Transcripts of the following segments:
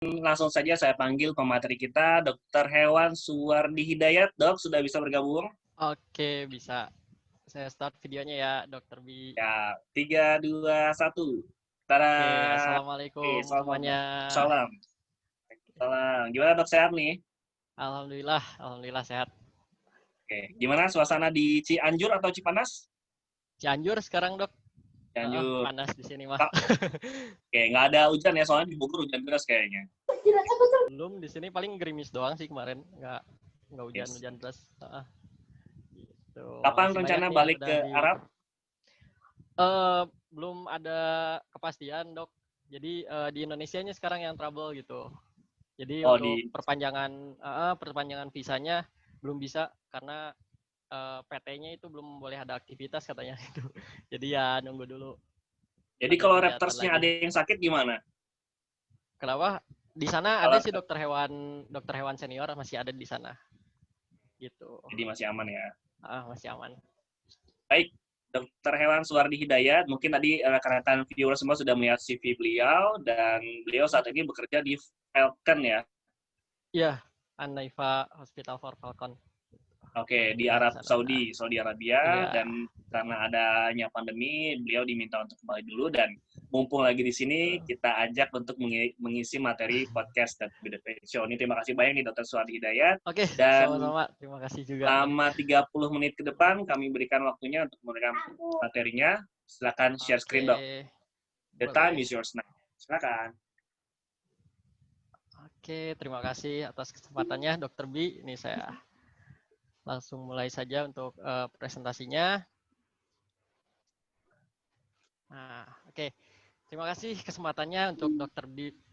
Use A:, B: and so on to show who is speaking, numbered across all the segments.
A: langsung saja saya panggil pemateri kita, Dr. Hewan Suwardi Hidayat. Dok, sudah bisa bergabung?
B: Oke, bisa. Saya start videonya ya, Dr. B.
A: Ya, 3, 2, 1. Tada!
B: Oke,
A: Oke,
B: Assalamualaikum semuanya.
A: salam. Salam. Gimana dok, sehat nih?
B: Alhamdulillah sehat.
A: Oke, gimana suasana di Cianjur atau Cipanas?
B: Cianjur sekarang, Dok.
A: Cianjur.
B: Panas di sini, mah.
A: Oke, nggak ada hujan ya, soalnya di Bogor hujan deras kayaknya.
B: Belum, di sini paling gerimis doang sih kemarin. Nggak hujan deras. Gitu.
A: Kapan
B: Masih
A: rencana
B: banyak nih yang
A: balik
B: udah
A: ke Arab?
B: belum ada kepastian, Dok. Jadi di Indonesianya sekarang yang trouble gitu. Jadi untuk perpanjangan visanya belum bisa karena PT-nya itu belum boleh ada aktivitas katanya itu. Jadi ya nunggu dulu.
A: Jadi
B: Ada
A: kalau
B: kegiatan
A: Raptorsnya
B: lagi.
A: ada yang sakit gimana?
B: Kenapa? Di sana
A: Kalau
B: ada sih dokter hewan senior masih ada di sana. Gitu.
A: jadi masih aman ya.
B: Masih aman.
A: Baik, Dokter Hewan Suwardi Hidayat, mungkin tadi rekan-rekan viewer semua sudah melihat CV beliau, dan beliau saat ini bekerja di Falcon ya.
B: Iya, An-Naifa Hospital for Falcon.
A: Oke, di Arab Saudi Arabia, dan karena adanya pandemi, beliau diminta untuk kembali dulu, dan mumpung lagi di sini, kita ajak untuk mengisi materi podcast dan Show. Ini terima kasih banyak nih Dokter Suwardi Hidayat.
B: Oke,
A: Dan
B: sama-sama. Terima kasih juga.
A: selama 30 menit ke depan, kami berikan waktunya untuk memberikan materinya. Silakan share screen, Dok. The time is yours now. Silakan.
B: Oke, terima kasih atas kesempatannya, Dr. B. Ini saya langsung mulai saja untuk presentasinya. Nah, oke. Terima kasih kesempatannya untuk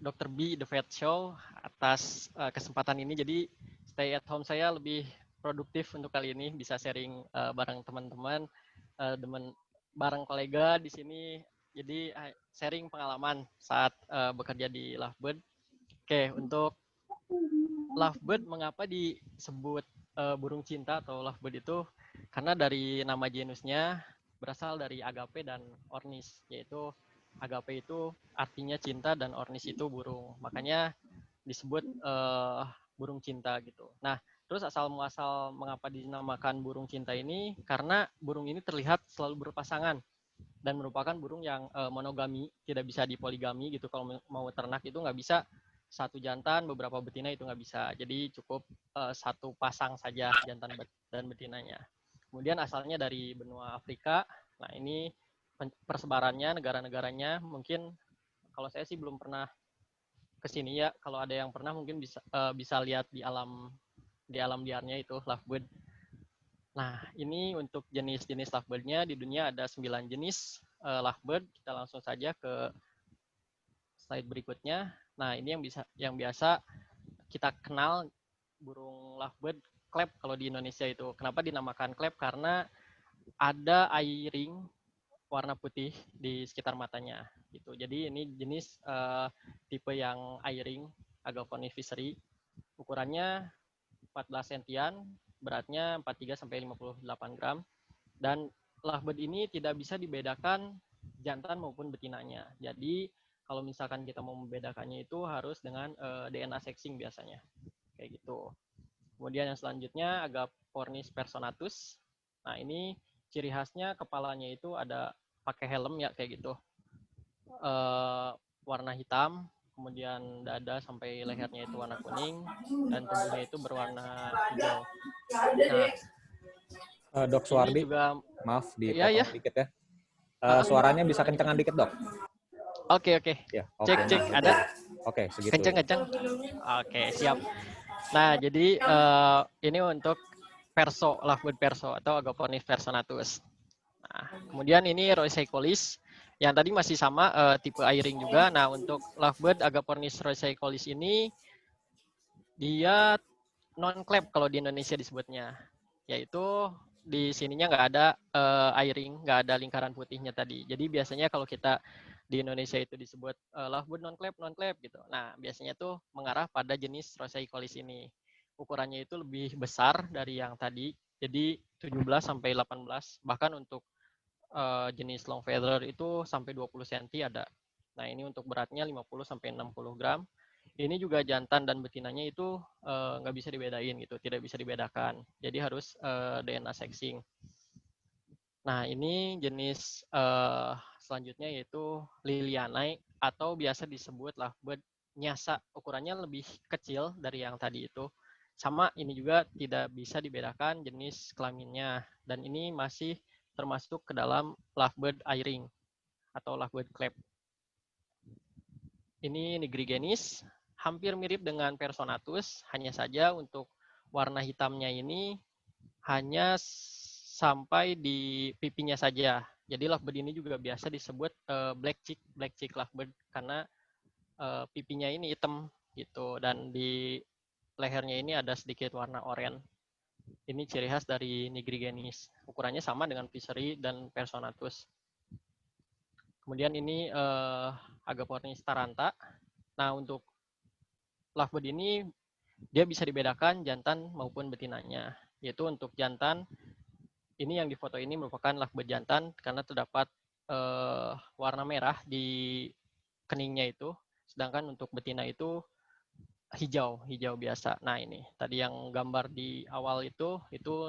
B: Dr. B The Vet Show atas kesempatan ini. Jadi stay at home saya lebih produktif untuk kali ini, bisa sharing bareng teman-teman, bareng kolega di sini. Jadi sharing pengalaman saat bekerja di Lovebird. Oke, untuk Lovebird mengapa disebut burung cinta atau lovebird itu? Karena dari nama genusnya berasal dari agape dan ornis, yaitu agape itu artinya cinta dan ornis itu burung. Makanya disebut burung cinta gitu. Nah, terus asal muasal mengapa dinamakan burung cinta ini? Karena burung ini terlihat selalu berpasangan dan merupakan burung yang monogami, tidak bisa dipoligami gitu. Kalau mau ternak itu nggak bisa satu jantan, beberapa betina itu nggak bisa. Jadi cukup satu pasang saja jantan dan betinanya. Kemudian asalnya dari benua Afrika. Nah ini persebarannya, negara-negaranya mungkin kalau saya sih belum pernah ke sini ya. Kalau ada yang pernah mungkin bisa lihat di alam liarnya itu lovebird. Nah ini untuk jenis-jenis lovebird-nya di dunia ada 9 jenis lovebird. Kita langsung saja ke slide berikutnya. Nah, ini yang biasa kita kenal burung lovebird clap kalau di Indonesia itu. Kenapa dinamakan clap? Karena ada eye-ring warna putih di sekitar matanya gitu. Jadi ini jenis tipe yang eye-ring Agapornis visceri. Ukurannya 14 sentian, beratnya 43 sampai 58 gram, dan lovebird ini tidak bisa dibedakan jantan maupun betinanya. Jadi kalau misalkan kita mau membedakannya itu harus dengan DNA sexing biasanya, kayak gitu. Kemudian yang selanjutnya Agapornis personatus. Nah ini ciri khasnya kepalanya itu ada pakai helm ya kayak gitu, warna hitam, kemudian dada sampai lehernya itu warna kuning, dan tubuhnya itu berwarna hijau. Nah,
C: Dok Suwardi, maaf dipotong dikit ya. Suaranya bisa kencengan dikit, Dok.
B: Oke.
C: Ya,
B: cek ada.
C: Oke, segitu.
B: Kenceng. Oke, siap. Nah, jadi ini untuk lovebird perso atau Agapornis personatus. Nah, kemudian ini Roseichollis yang tadi masih sama tipe eye-ring juga. Nah, untuk lovebird Agapornis Roseichollis ini dia non-clap kalau di Indonesia disebutnya, yaitu di sininya nggak ada eye-ring, nggak ada lingkaran putihnya tadi. Jadi biasanya kalau kita di Indonesia itu disebut lovebird non-clap gitu. Nah, biasanya tuh mengarah pada jenis Roseichollis ini. Ukurannya itu lebih besar dari yang tadi. Jadi 17 sampai 18, bahkan untuk jenis long feather itu sampai 20 cm ada. Nah, ini untuk beratnya 50 sampai 60 gram. Ini juga jantan dan betinanya itu nggak bisa dibedain gitu, tidak bisa dibedakan. Jadi harus DNA sexing. Nah, ini jenis selanjutnya yaitu Lilianae atau biasa disebut lovebird nyasa. Ukurannya lebih kecil dari yang tadi itu. Sama, ini juga tidak bisa dibedakan jenis kelaminnya. Dan ini masih termasuk ke dalam lovebird airing atau lovebird clap. Ini nigrigenis, hampir mirip dengan Personatus, hanya saja untuk warna hitamnya ini hanya sampai di pipinya saja. Jadi lovebird ini juga biasa disebut black chick lovebird karena pipinya ini hitam gitu, dan di lehernya ini ada sedikit warna oranye. Ini ciri khas dari nigrigenis. Ukurannya sama dengan Fishery dan Personatus. Kemudian ini Agapornis taranta. Nah, untuk lovebird ini dia bisa dibedakan jantan maupun betinanya. Yaitu untuk jantan, ini yang di foto ini merupakan lovebird jantan karena terdapat warna merah di keningnya itu. Sedangkan untuk betina itu hijau biasa. Nah, ini tadi yang gambar di awal itu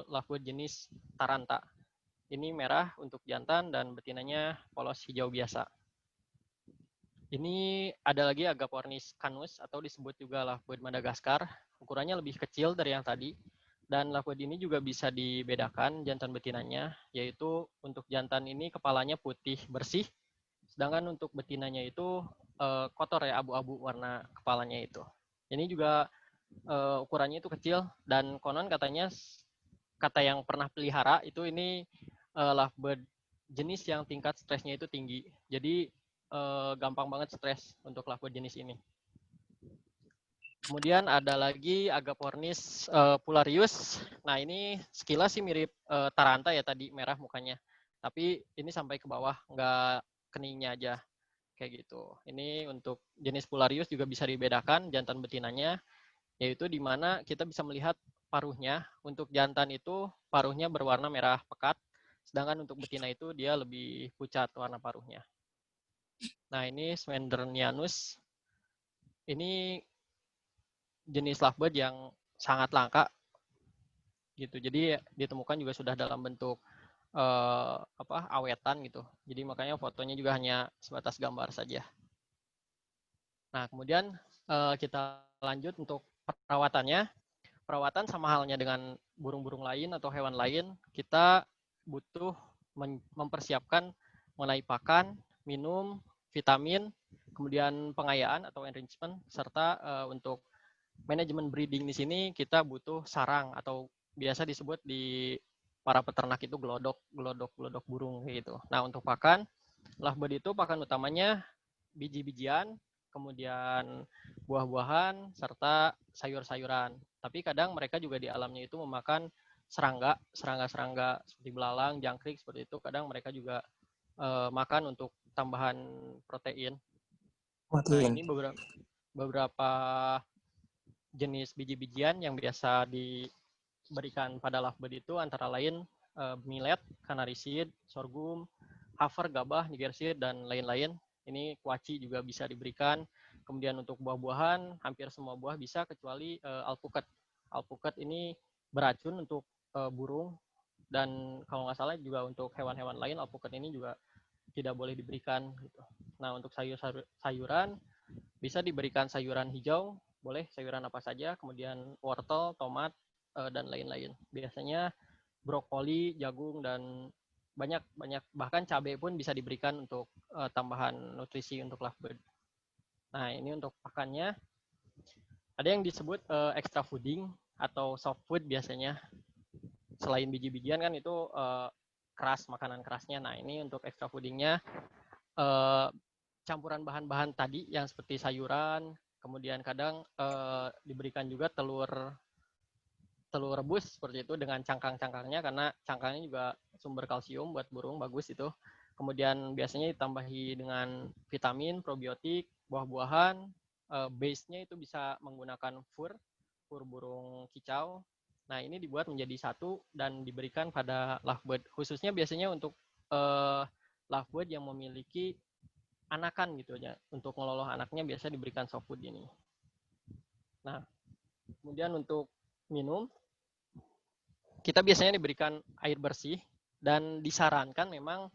B: lovebird jenis taranta. Ini merah untuk jantan dan betinanya polos hijau biasa. Ini ada lagi Agapornis canus atau disebut juga lovebird Madagaskar. Ukurannya lebih kecil dari yang tadi. Dan lovebird ini juga bisa dibedakan jantan betinanya, yaitu untuk jantan ini kepalanya putih bersih, sedangkan untuk betinanya itu kotor ya, abu-abu warna kepalanya itu. Ini juga ukurannya itu kecil, dan konon katanya, kata yang pernah pelihara itu ini lovebird jenis yang tingkat stresnya itu tinggi. Jadi gampang banget stres untuk lovebird jenis ini. Kemudian ada lagi Agapornis pularius. Nah, ini sekilas sih mirip taranta ya, tadi merah mukanya. Tapi ini sampai ke bawah, nggak keningnya aja. Kayak gitu. Ini untuk jenis pularius juga bisa dibedakan jantan betinanya, yaitu di mana kita bisa melihat paruhnya. Untuk jantan itu paruhnya berwarna merah pekat, sedangkan untuk betina itu dia lebih pucat warna paruhnya. Nah, ini Smendernianus. Ini jenis lovebird yang sangat langka gitu. Jadi ditemukan juga sudah dalam bentuk awetan gitu. Jadi makanya fotonya juga hanya sebatas gambar saja. Nah, kemudian kita lanjut untuk perawatannya. Perawatan sama halnya dengan burung-burung lain atau hewan lain, kita butuh mempersiapkan mengenai pakan, minum, vitamin, kemudian pengayaan atau enrichment, serta untuk manajemen breeding di sini kita butuh sarang atau biasa disebut di para peternak itu glodok burung gitu. Nah, untuk pakan, lovebird itu pakan utamanya biji-bijian, kemudian buah-buahan, serta sayur-sayuran. Tapi kadang mereka juga di alamnya itu memakan serangga seperti belalang, jangkrik, seperti itu. Kadang mereka juga makan untuk tambahan protein. Nah, ini beberapa jenis biji-bijian yang biasa diberikan pada lovebird itu antara lain millet, canary seed, sorghum, haver, gabah, niger seed, dan lain-lain. Ini kuaci juga bisa diberikan. Kemudian untuk buah-buahan, hampir semua buah bisa kecuali alpukat. Alpukat ini beracun untuk burung, dan kalau nggak salah juga untuk hewan-hewan lain, alpukat ini juga tidak boleh diberikan. Gitu. Nah, untuk sayuran, bisa diberikan sayuran hijau, boleh sayuran apa saja, kemudian wortel, tomat, dan lain-lain. Biasanya brokoli, jagung, dan banyak bahkan cabai pun bisa diberikan untuk tambahan nutrisi untuk lovebird. Nah, ini untuk pakannya ada yang disebut extra fooding atau soft food biasanya. Selain biji-bijian kan itu keras, makanan kerasnya. Nah, ini untuk extra foodingnya campuran bahan-bahan tadi yang seperti sayuran, kemudian kadang diberikan juga telur rebus seperti itu dengan cangkang-cangkangnya, karena cangkangnya juga sumber kalsium buat burung, bagus itu. Kemudian biasanya ditambahi dengan vitamin, probiotik, buah-buahan. Base-nya itu bisa menggunakan fur burung kicau. Nah, ini dibuat menjadi satu dan diberikan pada lovebird. Khususnya biasanya untuk lovebird yang memiliki anakan gitu aja. Untuk ngeloloh anaknya biasa diberikan soft food ini. Nah, kemudian untuk minum, kita biasanya diberikan air bersih dan disarankan memang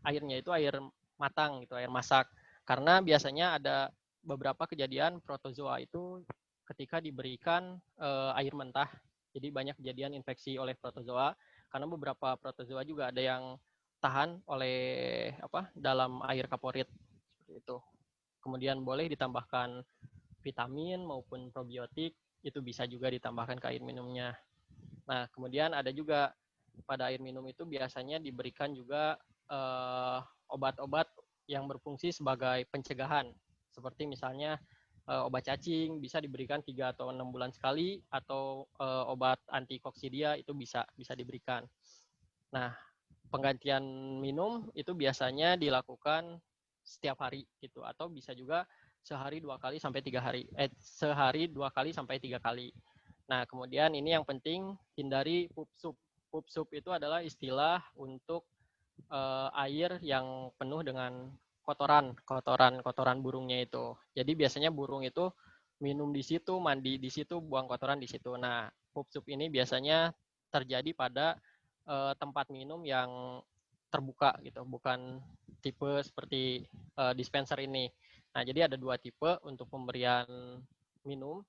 B: airnya itu air matang gitu, air masak. Karena biasanya ada beberapa kejadian protozoa itu ketika diberikan air mentah. Jadi banyak kejadian infeksi oleh protozoa karena beberapa protozoa juga ada yang tahan oleh dalam air kaporit seperti itu. Kemudian boleh ditambahkan vitamin maupun probiotik, itu bisa juga ditambahkan ke air minumnya. Nah, kemudian ada juga pada air minum itu biasanya diberikan juga obat-obat yang berfungsi sebagai pencegahan. Seperti misalnya obat cacing bisa diberikan 3 atau 6 bulan sekali, atau obat anti koksidia itu bisa diberikan. Nah, penggantian minum itu biasanya dilakukan setiap hari gitu, atau bisa juga sehari 2 kali sampai 3 hari. Sehari 2 kali sampai 3 kali. Nah, kemudian ini yang penting, hindari pup sup. Pup sup itu adalah istilah untuk air yang penuh dengan kotoran burungnya itu. Jadi biasanya burung itu minum di situ, mandi di situ, buang kotoran di situ. Nah, pup sup ini biasanya terjadi pada tempat minum yang terbuka gitu, bukan tipe seperti dispenser ini. Nah, jadi ada 2 tipe untuk pemberian minum.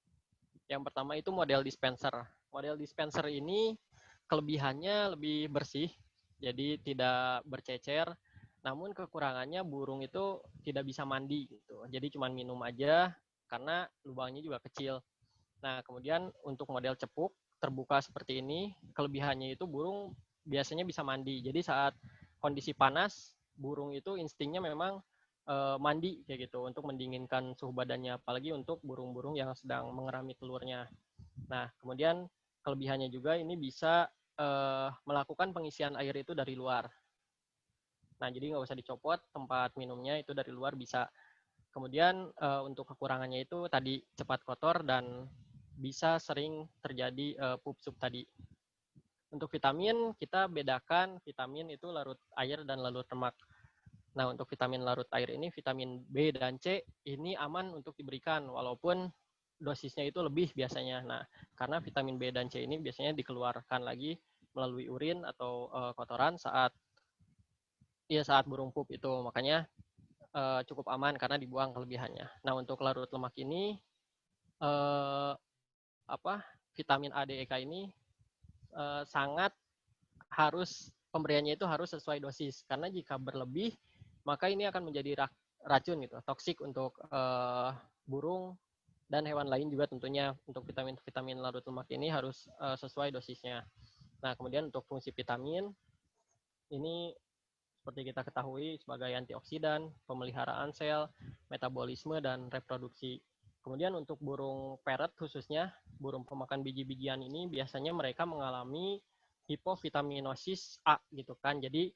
B: Yang pertama itu model dispenser. Model dispenser ini kelebihannya lebih bersih, jadi tidak bercecer. Namun kekurangannya burung itu tidak bisa mandi gitu. Jadi cuma minum aja karena lubangnya juga kecil. Nah, kemudian untuk model cepuk terbuka seperti ini, kelebihannya itu burung biasanya bisa mandi. Jadi saat kondisi panas, burung itu instingnya memang mandi kayak gitu untuk mendinginkan suhu badannya, apalagi untuk burung-burung yang sedang mengerami telurnya. Nah, kemudian kelebihannya juga ini bisa melakukan pengisian air itu dari luar. Nah, jadi nggak usah dicopot, tempat minumnya itu dari luar bisa. Kemudian untuk kekurangannya itu tadi cepat kotor dan bisa sering terjadi pup sup tadi. Untuk vitamin, kita bedakan vitamin itu larut air dan larut lemak. Nah, untuk vitamin larut air ini, vitamin B dan C, ini aman untuk diberikan, walaupun dosisnya itu lebih biasanya. Nah, karena vitamin B dan C ini biasanya dikeluarkan lagi melalui urin atau kotoran saat burung pup itu. Makanya cukup aman karena dibuang kelebihannya. Nah, untuk larut lemak ini, vitamin A, D, E, K ini sangat harus, pemberiannya itu harus sesuai dosis. Karena jika berlebih, maka ini akan menjadi racun gitu, toksik untuk burung dan hewan lain juga tentunya. Untuk vitamin larut lemak ini harus sesuai dosisnya. Nah, kemudian untuk fungsi vitamin ini seperti kita ketahui sebagai antioksidan, pemeliharaan sel, metabolisme, dan reproduksi. Kemudian untuk burung parrot khususnya, burung pemakan biji-bijian ini biasanya mereka mengalami hipovitaminosis A gitu kan. Jadi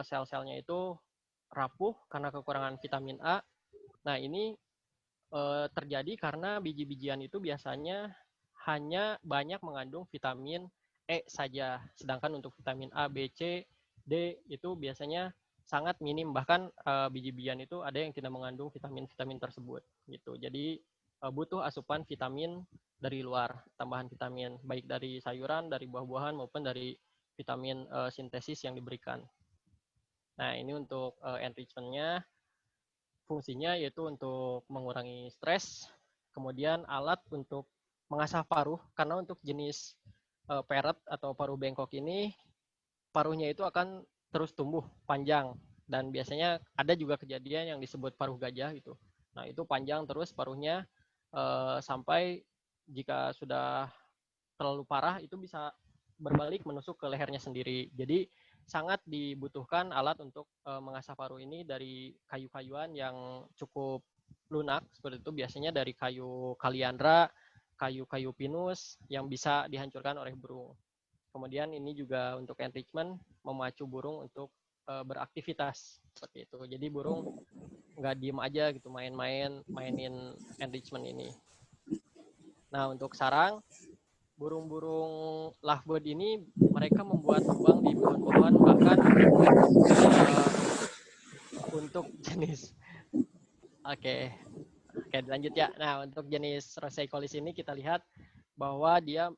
B: sel-selnya itu rapuh karena kekurangan vitamin A. Nah, ini terjadi karena biji-bijian itu biasanya hanya banyak mengandung vitamin E saja, sedangkan untuk vitamin A, B, C, D itu biasanya sangat minim. Bahkan biji-bijian itu ada yang tidak mengandung vitamin-vitamin tersebut gitu. Jadi butuh asupan vitamin dari luar, tambahan vitamin baik dari sayuran, dari buah-buahan maupun dari vitamin sintesis yang diberikan. Nah, ini untuk enrichment-nya, fungsinya yaitu untuk mengurangi stres, kemudian alat untuk mengasah paruh, karena untuk jenis parrot atau paruh bengkok ini, paruhnya itu akan terus tumbuh panjang, dan biasanya ada juga kejadian yang disebut paruh gajah gitu. Nah, itu panjang terus paruhnya sampai jika sudah terlalu parah itu bisa berbalik menusuk ke lehernya sendiri. Jadi sangat dibutuhkan alat untuk mengasah paruh ini dari kayu-kayuan yang cukup lunak seperti itu, biasanya dari kayu kaliandra, kayu-kayu pinus yang bisa dihancurkan oleh burung. Kemudian ini juga untuk enrichment, memacu burung untuk beraktivitas seperti itu. Jadi burung nggak diem aja gitu mainin enrichment ini. Nah, untuk sarang, burung-burung lovebird ini mereka membuat lubang di pohon-pohon, bahkan untuk jenis Oke, lanjut ya. Nah, untuk jenis Roseoicolis ini kita lihat bahwa dia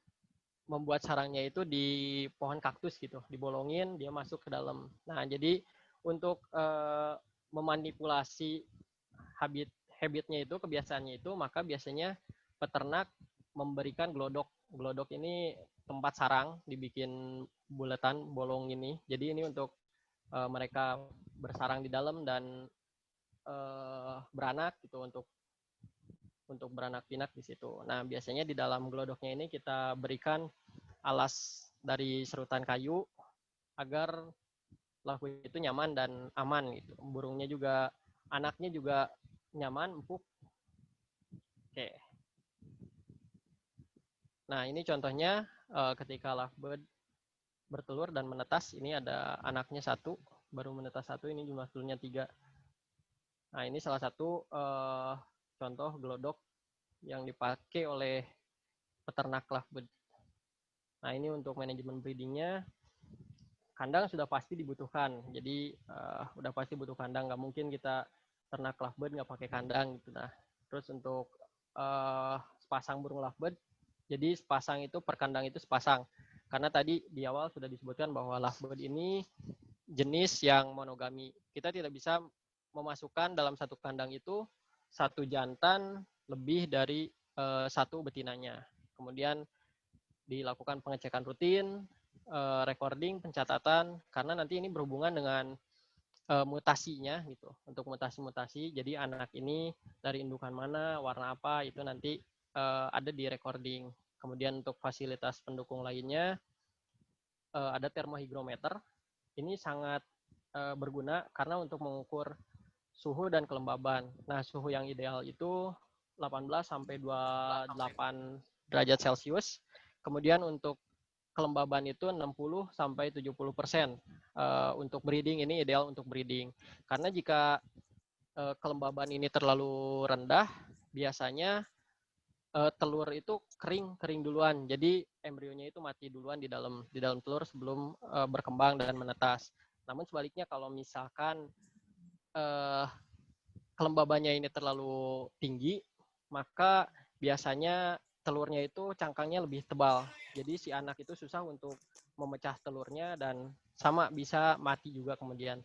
B: membuat sarangnya itu di pohon kaktus gitu, dibolongin, dia masuk ke dalam. Nah, jadi untuk memanipulasi habitnya itu, kebiasaannya itu, maka biasanya peternak memberikan glodok. Glodok ini tempat sarang, dibikin bulatan, bolong ini. Jadi ini untuk mereka bersarang di dalam dan beranak gitu, untuk beranak pinak di situ. Nah, biasanya di dalam glodoknya ini kita berikan alas dari serutan kayu agar lovebird itu nyaman dan aman gitu. Burungnya juga, anaknya juga nyaman, empuk. Oke. Nah, ini contohnya ketika lovebird bertelur dan menetas. Ini ada anaknya 1, baru menetas 1, ini jumlah telurnya 3. Nah, ini salah satu contoh glodok yang dipakai oleh peternak lovebird. Nah, ini untuk manajemen breedingnya, kandang sudah pasti dibutuhkan. Jadi udah pasti butuh kandang, nggak mungkin kita ternak lovebird nggak pakai kandang gitu. Nah, terus untuk sepasang burung lovebird, jadi sepasang itu per kandang itu sepasang. Karena tadi di awal sudah disebutkan bahwa lovebird ini jenis yang monogami. Kita tidak bisa memasukkan dalam satu kandang itu satu jantan lebih dari 1 betinanya. Kemudian dilakukan pengecekan rutin, recording, pencatatan, karena nanti ini berhubungan dengan mutasinya gitu. Untuk mutasi-mutasi, jadi anak ini dari indukan mana, warna apa, itu nanti ada di recording. Kemudian untuk fasilitas pendukung lainnya, ada termohygrometer. Ini sangat berguna karena untuk mengukur suhu dan kelembaban. Nah, suhu yang ideal itu 18 sampai 28 derajat Celcius. Kemudian untuk kelembaban itu 60 sampai 70%. Untuk breeding ini ideal untuk breeding. Karena jika kelembaban ini terlalu rendah, biasanya telur itu kering duluan. Jadi embrionya itu mati duluan di dalam telur sebelum berkembang dan menetas. Namun sebaliknya kalau misalkan kelembabannya ini terlalu tinggi, maka biasanya telurnya itu cangkangnya lebih tebal. Jadi si anak itu susah untuk memecah telurnya dan sama bisa mati juga kemudian.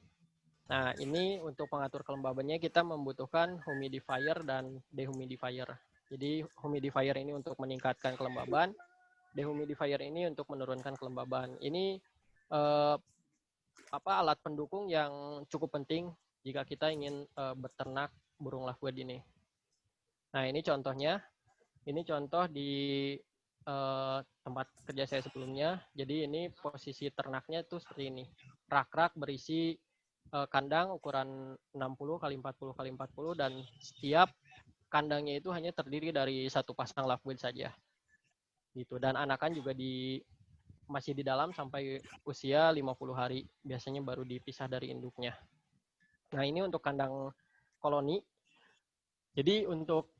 B: Nah, ini untuk mengatur kelembabannya kita membutuhkan humidifier dan dehumidifier. Jadi humidifier ini untuk meningkatkan kelembaban, dehumidifier ini untuk menurunkan kelembaban. Ini alat pendukung yang cukup penting jika kita ingin beternak burung lovebird ini. Nah, ini contohnya. Ini contoh di tempat kerja saya sebelumnya. Jadi ini posisi ternaknya itu seperti ini. Rak-rak berisi kandang ukuran 60 x 40 x 40 dan setiap kandangnya itu hanya terdiri dari 1 pasang lovebird saja. Gitu. Dan anakan juga masih di dalam sampai usia 50 hari. Biasanya baru dipisah dari induknya. Nah, ini untuk kandang koloni. Jadi untuk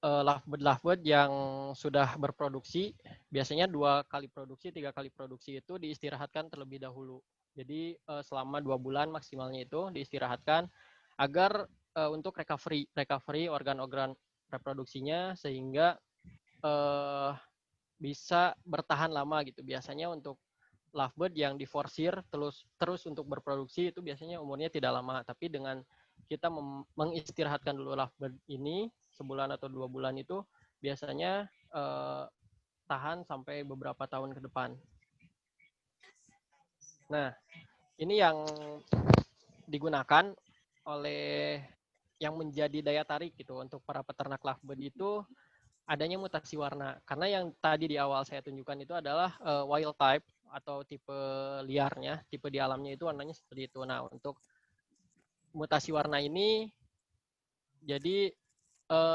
B: lovebird yang sudah berproduksi, biasanya 2 kali produksi, 3 kali produksi itu diistirahatkan terlebih dahulu. Jadi selama 2 bulan maksimalnya itu diistirahatkan agar untuk recovery organ-organ reproduksinya sehingga bisa bertahan lama gitu. Biasanya untuk lovebird yang diforsir terus untuk berproduksi itu biasanya umurnya tidak lama, tapi dengan kita mengistirahatkan dulu lovebird ini sebulan atau 2 bulan itu biasanya tahan sampai beberapa tahun ke depan. Nah, ini yang digunakan oleh yang menjadi daya tarik gitu untuk para peternak lovebird itu adanya mutasi warna. Karena yang tadi di awal saya tunjukkan itu adalah wild type atau tipe liarnya, tipe di alamnya itu warnanya seperti itu. Nah, untuk mutasi warna ini jadi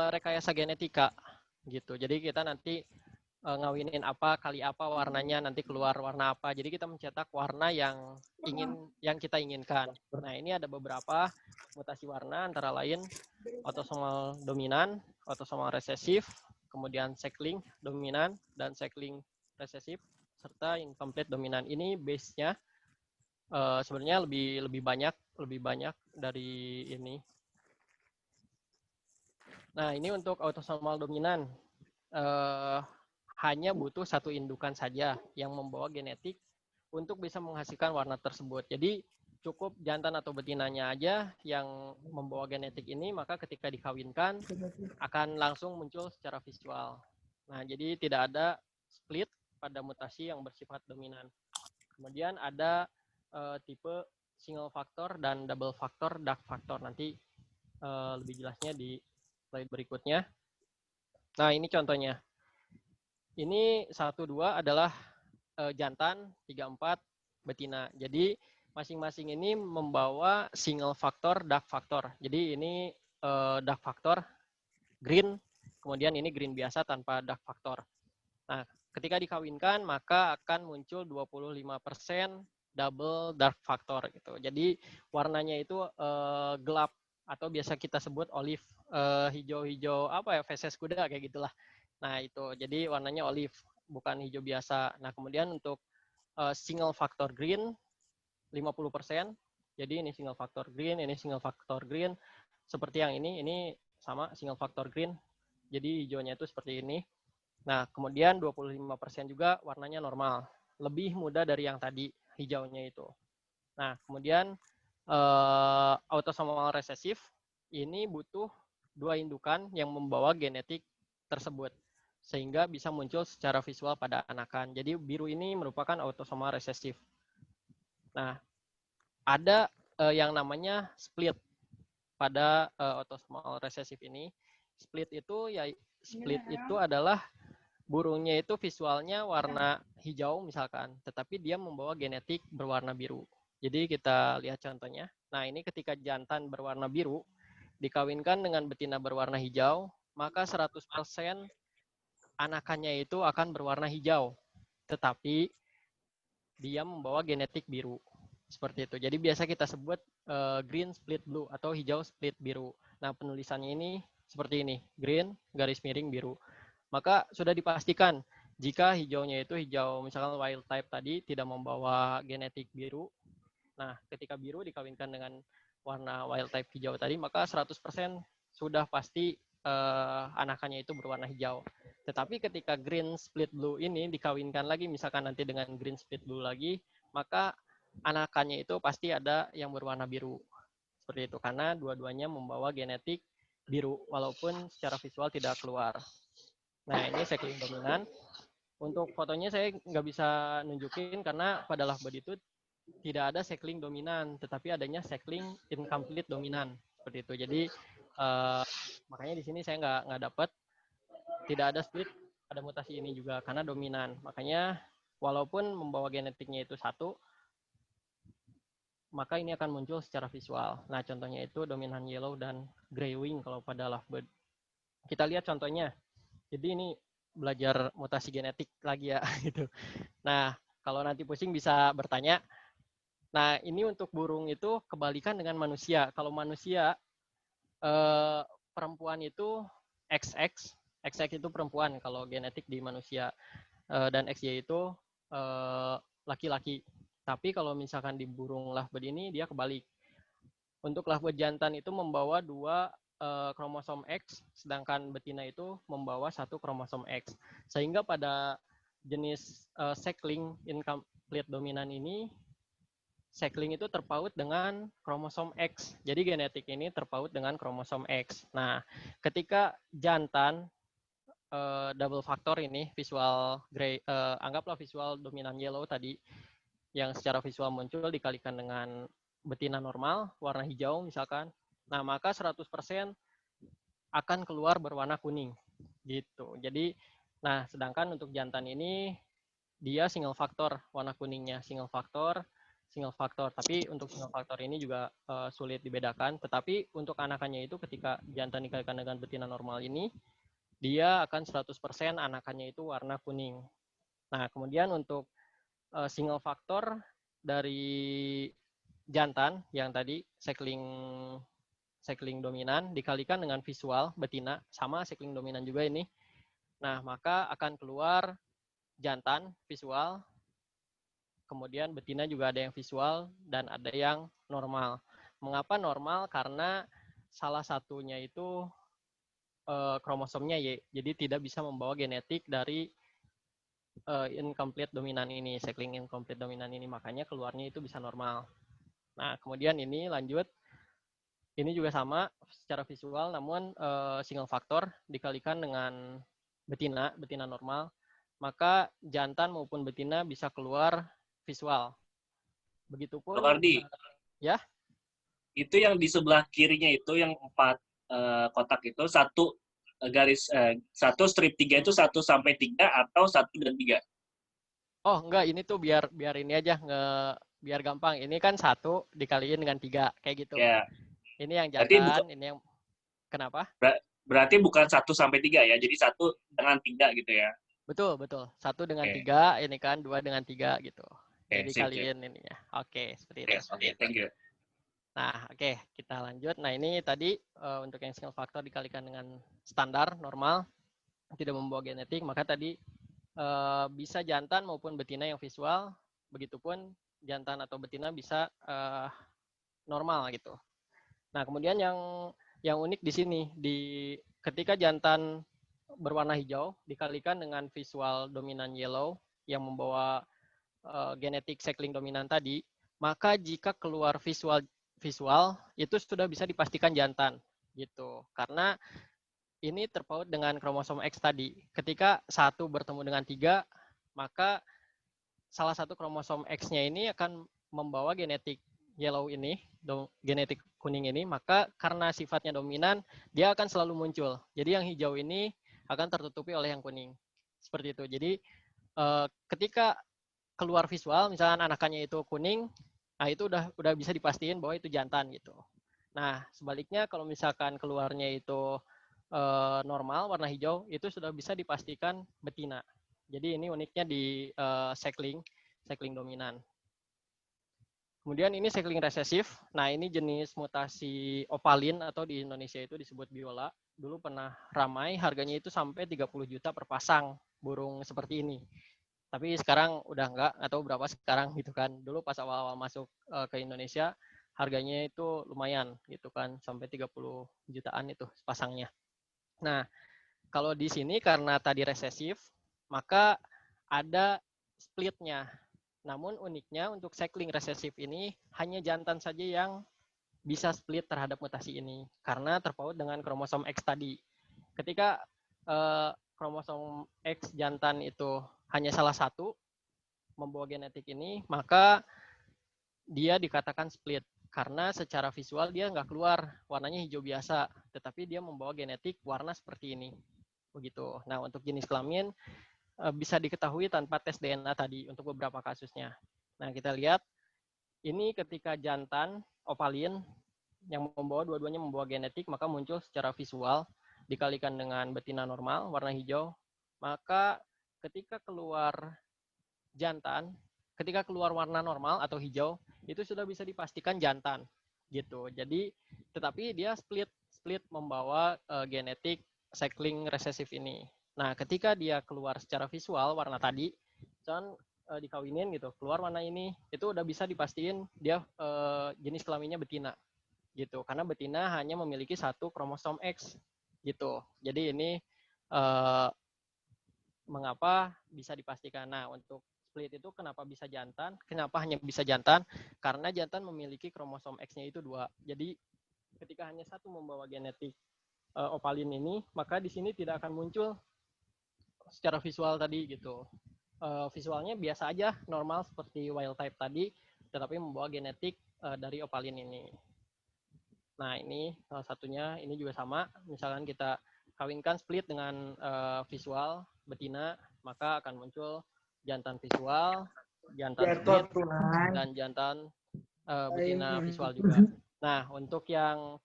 B: rekayasa genetika gitu. Jadi kita nanti ngawinin apa kali apa warnanya, nanti keluar warna apa. Jadi kita mencetak warna yang kita inginkan. Nah, ini ada beberapa mutasi warna antara lain autosomal dominan, autosomal resesif, kemudian sex-linked dominan dan sex-linked resesif serta incomplete dominan. Ini base-nya sebenarnya lebih banyak dari ini. Nah, ini untuk autosomal dominan. Hanya butuh satu indukan saja yang membawa genetik untuk bisa menghasilkan warna tersebut. Jadi cukup jantan atau betinanya aja yang membawa genetik ini, maka ketika dikawinkan akan langsung muncul secara visual. Nah, jadi tidak ada split pada mutasi yang bersifat dominan. Kemudian ada tipe single factor dan double factor, dark factor. Nanti lebih jelasnya di slide berikutnya. Nah, ini contohnya. Ini 1-2 adalah jantan, 3-4 betina. Jadi masing-masing ini membawa single factor, dark factor. Jadi ini dark factor green, kemudian ini green biasa tanpa dark factor. Nah, ketika dikawinkan maka akan muncul 25% double dark factor gitu. Jadi warnanya itu gelap atau biasa kita sebut olive, hijau-hijau apa ya, feses kuda kayak gitulah. Nah, itu. Jadi warnanya olive, bukan hijau biasa. Nah, kemudian untuk single factor green 50%. Jadi ini single factor green, ini single factor green. Seperti yang ini sama single factor green. Jadi hijaunya itu seperti ini. Nah, kemudian 25% juga warnanya normal. Lebih muda dari yang tadi hijaunya itu. Nah, kemudian autosomal resesif ini butuh 2 indukan yang membawa genetik tersebut sehingga bisa muncul secara visual pada anakan. Jadi biru ini merupakan autosomal resesif. Nah, ada yang namanya split pada autosomal resesif ini. Split itu adalah burungnya itu visualnya warna hijau misalkan, tetapi dia membawa genetik berwarna biru. Jadi kita lihat contohnya. Nah, ini ketika jantan berwarna biru dikawinkan dengan betina berwarna hijau, maka 100% anakannya itu akan berwarna hijau, tetapi dia membawa genetik biru. Seperti itu. Jadi biasa kita sebut green split blue atau hijau split biru. Nah, penulisannya ini seperti ini, green garis miring biru. Maka sudah dipastikan jika hijaunya itu hijau misalkan wild type tadi tidak membawa genetik biru. Nah, ketika biru dikawinkan dengan warna wild type hijau tadi, maka 100% sudah pasti anakannya itu berwarna hijau. Tetapi ketika green split blue ini dikawinkan lagi, misalkan nanti dengan green split blue lagi, maka anakannya itu pasti ada yang berwarna biru. Seperti itu, karena dua-duanya membawa genetik biru, walaupun secara visual tidak keluar. Nah, ini cycling dominan. Untuk fotonya saya nggak bisa nunjukin karena pada lovebird itu tidak ada cycling dominan, tetapi adanya cycling incomplete dominan. Seperti itu. Jadi makanya di sini saya nggak dapat, tidak ada split pada mutasi ini juga karena dominan. Makanya walaupun membawa genetiknya itu satu, maka ini akan muncul secara visual. Nah, contohnya itu dominan yellow dan gray wing kalau pada lovebird. Kita lihat contohnya. Jadi ini belajar mutasi genetik lagi ya gitu. Nah, kalau nanti pusing bisa bertanya. Nah, ini untuk burung itu kebalikan dengan manusia. Kalau manusia perempuan itu XX, XX itu perempuan kalau genetik di manusia, dan XY itu laki-laki. Tapi kalau misalkan di burung lovebird ini dia kebalik. Untuk lovebird jantan itu membawa 2 kromosom X, sedangkan betina itu membawa 1 kromosom X. Sehingga pada jenis cycling incomplete dominan ini, cycling itu terpaut dengan kromosom X. Jadi genetik ini terpaut dengan kromosom X. Nah, ketika jantan double factor ini, visual gray, anggaplah visual dominan yellow tadi, yang secara visual muncul dikalikan dengan betina normal, warna hijau misalkan, nah maka 100% akan keluar berwarna kuning gitu. Jadi, nah sedangkan untuk jantan ini dia single factor warna kuningnya, single factor. Tapi untuk single factor ini juga sulit dibedakan. Tetapi untuk anakannya itu ketika jantan dikalikan dengan betina normal ini, dia akan 100% anakannya itu warna kuning. Nah, kemudian untuk single factor dari jantan yang tadi cycling dominan dikalikan dengan visual betina, sama cycling dominan juga ini. Nah, maka akan keluar jantan visual, kemudian betina juga ada yang visual dan ada yang normal. Mengapa normal? Karena salah satunya itu kromosomnya Y. Jadi tidak bisa membawa genetik dari incomplete dominan ini, cycling incomplete dominan ini. Makanya keluarnya itu bisa normal. Nah, kemudian ini lanjut. Ini juga sama secara visual, namun single faktor dikalikan dengan betina normal, maka jantan maupun betina bisa keluar visual. Begitupun,
A: Ardi,
B: ya.
A: Itu yang di sebelah kirinya itu yang 4 kotak itu satu satu strip 3 itu 1 sampai 3 atau 1 dan 3?
B: Oh enggak, ini tuh biar ini aja biar gampang. Ini kan 1 dikaliin dengan 3 kayak gitu.
A: Ya.
B: Ini yang jantan, ini yang kenapa?
A: Berarti bukan 1 sampai 3 ya. Jadi 1 dengan 3 gitu ya.
B: Betul. 1 dengan 3, ini kan 2 dengan 3 gitu. Jadi kaliin ininya. Oke, seperti itu.
A: Oke, thank you.
B: Nah, oke, kita lanjut. Nah, ini tadi untuk yang single faktor dikalikan dengan standar, normal, tidak membawa genetik, maka tadi bisa jantan maupun betina yang visual, begitupun jantan atau betina bisa normal gitu. Nah, kemudian yang unik di sini, ketika jantan berwarna hijau dikalikan dengan visual dominan yellow yang membawa genetik cycling dominan tadi, maka jika keluar visual itu sudah bisa dipastikan jantan gitu. Karena ini terpaut dengan kromosom X tadi. Ketika 1 bertemu dengan 3, maka salah satu kromosom X-nya ini akan membawa genetik yellow ini, genetik kuning ini, maka karena sifatnya dominan, dia akan selalu muncul. Jadi yang hijau ini akan tertutupi oleh yang kuning. Seperti itu. Jadi ketika keluar visual, misalnya anakannya itu kuning, nah itu udah bisa dipastiin bahwa itu jantan gitu. Nah, sebaliknya kalau misalkan keluarnya itu normal, warna hijau, itu sudah bisa dipastikan betina. Jadi ini uniknya di cycling dominan. Kemudian ini cycling resesif. Nah, ini jenis mutasi opalin atau di Indonesia itu disebut biola. Dulu pernah ramai, harganya itu sampai 30 juta per pasang burung seperti ini. Tapi sekarang udah enggak, atau berapa sekarang gitu kan. Dulu pas awal-awal masuk ke Indonesia, harganya itu lumayan gitu kan, sampai 30 jutaan itu pasangnya. Nah, kalau di sini karena tadi resesif, maka ada splitnya. Namun uniknya untuk cycling resesif ini, hanya jantan saja yang bisa split terhadap mutasi ini, karena terpaut dengan kromosom X tadi. Ketika kromosom X jantan itu hanya salah satu membawa genetik ini, maka dia dikatakan split. Karena secara visual dia nggak keluar, warnanya hijau biasa, tetapi dia membawa genetik warna seperti ini. Begitu. Nah, untuk jenis kelamin bisa diketahui tanpa tes DNA tadi untuk beberapa kasusnya. Nah, kita lihat ini ketika jantan opalin yang membawa dua-duanya membawa genetik, maka muncul secara visual dikalikan dengan betina normal warna hijau, maka ketika keluar jantan, ketika keluar warna normal atau hijau, itu sudah bisa dipastikan jantan gitu. Jadi tetapi dia split membawa genetik cycling resesif ini. Nah, ketika dia keluar secara visual warna tadi, misalkan dikawinin gitu, keluar warna ini, itu udah bisa dipastikan dia jenis kelaminnya betina gitu. Karena betina hanya memiliki 1 kromosom X gitu. Jadi ini mengapa bisa dipastikan. Nah, untuk split itu kenapa bisa jantan? Kenapa hanya bisa jantan? Karena jantan memiliki kromosom X-nya itu 2. Jadi ketika hanya 1 membawa genetik opalin ini, maka di sini tidak akan muncul secara visual tadi gitu. Visualnya biasa aja, normal seperti wild type tadi, tetapi membawa genetik dari opalin ini. Nah, ini salah satunya, ini juga sama. Misalkan kita kawinkan split dengan visual betina, maka akan muncul jantan visual, jantan split, dan jantan betina visual juga. Nah, untuk yang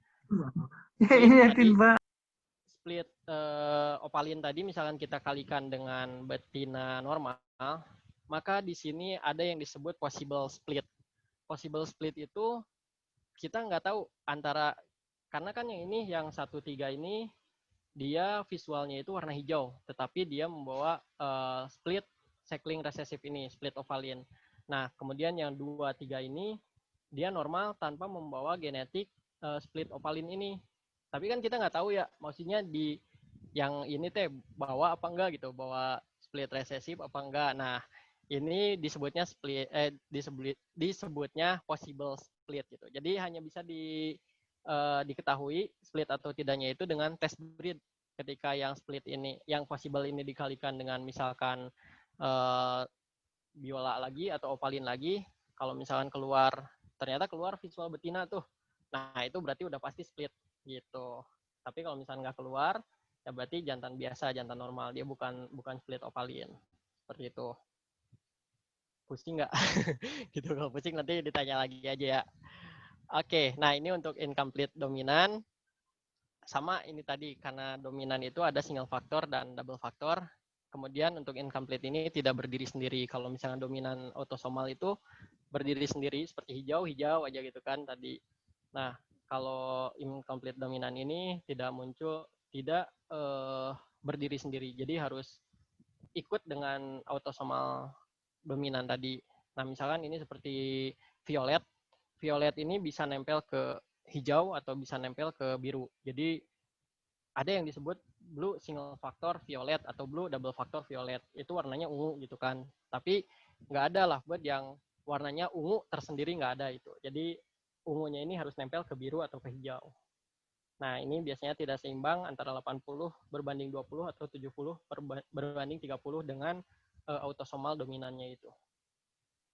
B: split opalin tadi, misalkan kita kalikan dengan betina normal, maka di sini ada yang disebut possible split. Possible split itu kita nggak tahu antara, karena kan yang ini yang 1-3 ini dia visualnya itu warna hijau, tetapi dia membawa split cycling resesif ini, split opalin. Nah, kemudian yang 2-3 ini dia normal tanpa membawa genetik split opalin ini. Tapi kan kita nggak tahu ya, maksudnya di yang ini teh bawa apa enggak gitu, bawa split resesif apa enggak. Nah, ini disebutnya disebutnya possible split gitu. Jadi hanya bisa diketahui split atau tidaknya itu dengan test breed. Ketika yang split ini, yang possible ini dikalikan dengan misalkan biola lagi atau opalin lagi, kalau misalkan ternyata keluar visual betina tuh, nah itu berarti udah pasti split gitu. Tapi kalau misalkan nggak keluar, ya berarti jantan biasa, jantan normal, dia bukan split opalin, seperti itu. Pusing nggak? Gitu, kalau pusing nanti ditanya lagi aja ya. Oke, nah ini untuk incomplete dominan. Sama ini tadi, karena dominan itu ada single faktor dan double faktor. Kemudian untuk incomplete ini tidak berdiri sendiri. Kalau misalnya dominan autosomal itu berdiri sendiri seperti hijau aja gitu kan tadi. Nah, kalau incomplete dominan ini tidak berdiri sendiri. Jadi harus ikut dengan autosomal dominan tadi. Nah, misalkan ini seperti violet. Violet ini bisa nempel ke hijau atau bisa nempel ke biru. Jadi ada yang disebut blue single factor violet atau blue double factor violet. Itu warnanya ungu gitu kan. Tapi nggak ada lah buat yang warnanya ungu tersendiri, nggak ada itu. Jadi ungunya ini harus nempel ke biru atau ke hijau. Nah, ini biasanya tidak seimbang antara 80 berbanding 20 atau 70 berbanding 30 dengan autosomal dominannya itu.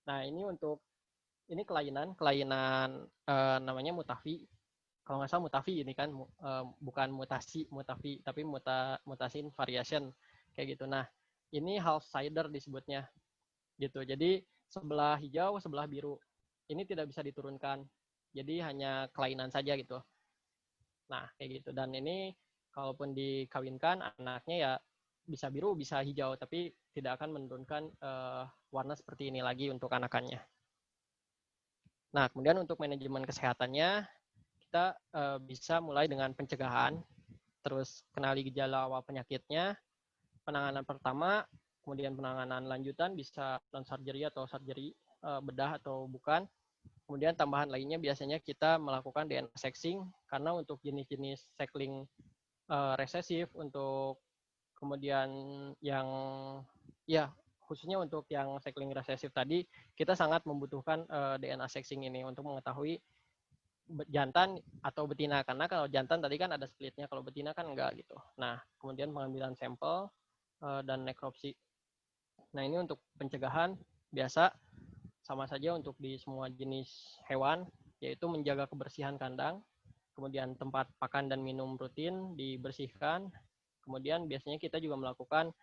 B: Nah, ini kelainan namanya mutafi. Kalau nggak salah mutafi ini kan, bukan mutasi, tapi mutasi variation kayak gitu. Nah, ini half sider disebutnya gitu. Jadi sebelah hijau, sebelah biru. Ini tidak bisa diturunkan. Jadi hanya kelainan saja gitu. Nah, kayak gitu. Dan ini kalaupun dikawinkan, anaknya ya bisa biru, bisa hijau, tapi tidak akan menurunkan warna seperti ini lagi untuk anakannya. Nah, kemudian untuk manajemen kesehatannya, kita bisa mulai dengan pencegahan, terus kenali gejala awal penyakitnya, penanganan pertama, kemudian penanganan lanjutan bisa non-surgery atau surgery, bedah atau bukan. Kemudian tambahan lainnya biasanya kita melakukan DNA sexing, karena untuk jenis-jenis sekling resesif, untuk kemudian yang ya khususnya untuk yang sekling resesif tadi, kita sangat membutuhkan DNA sexing ini untuk mengetahui jantan atau betina, karena kalau jantan tadi kan ada splitnya, kalau betina kan enggak gitu. Nah, kemudian pengambilan sampel dan nekropsi. Nah, ini untuk pencegahan biasa sama saja untuk di semua jenis hewan, yaitu menjaga kebersihan kandang, kemudian tempat pakan dan minum rutin dibersihkan, kemudian biasanya kita juga melakukan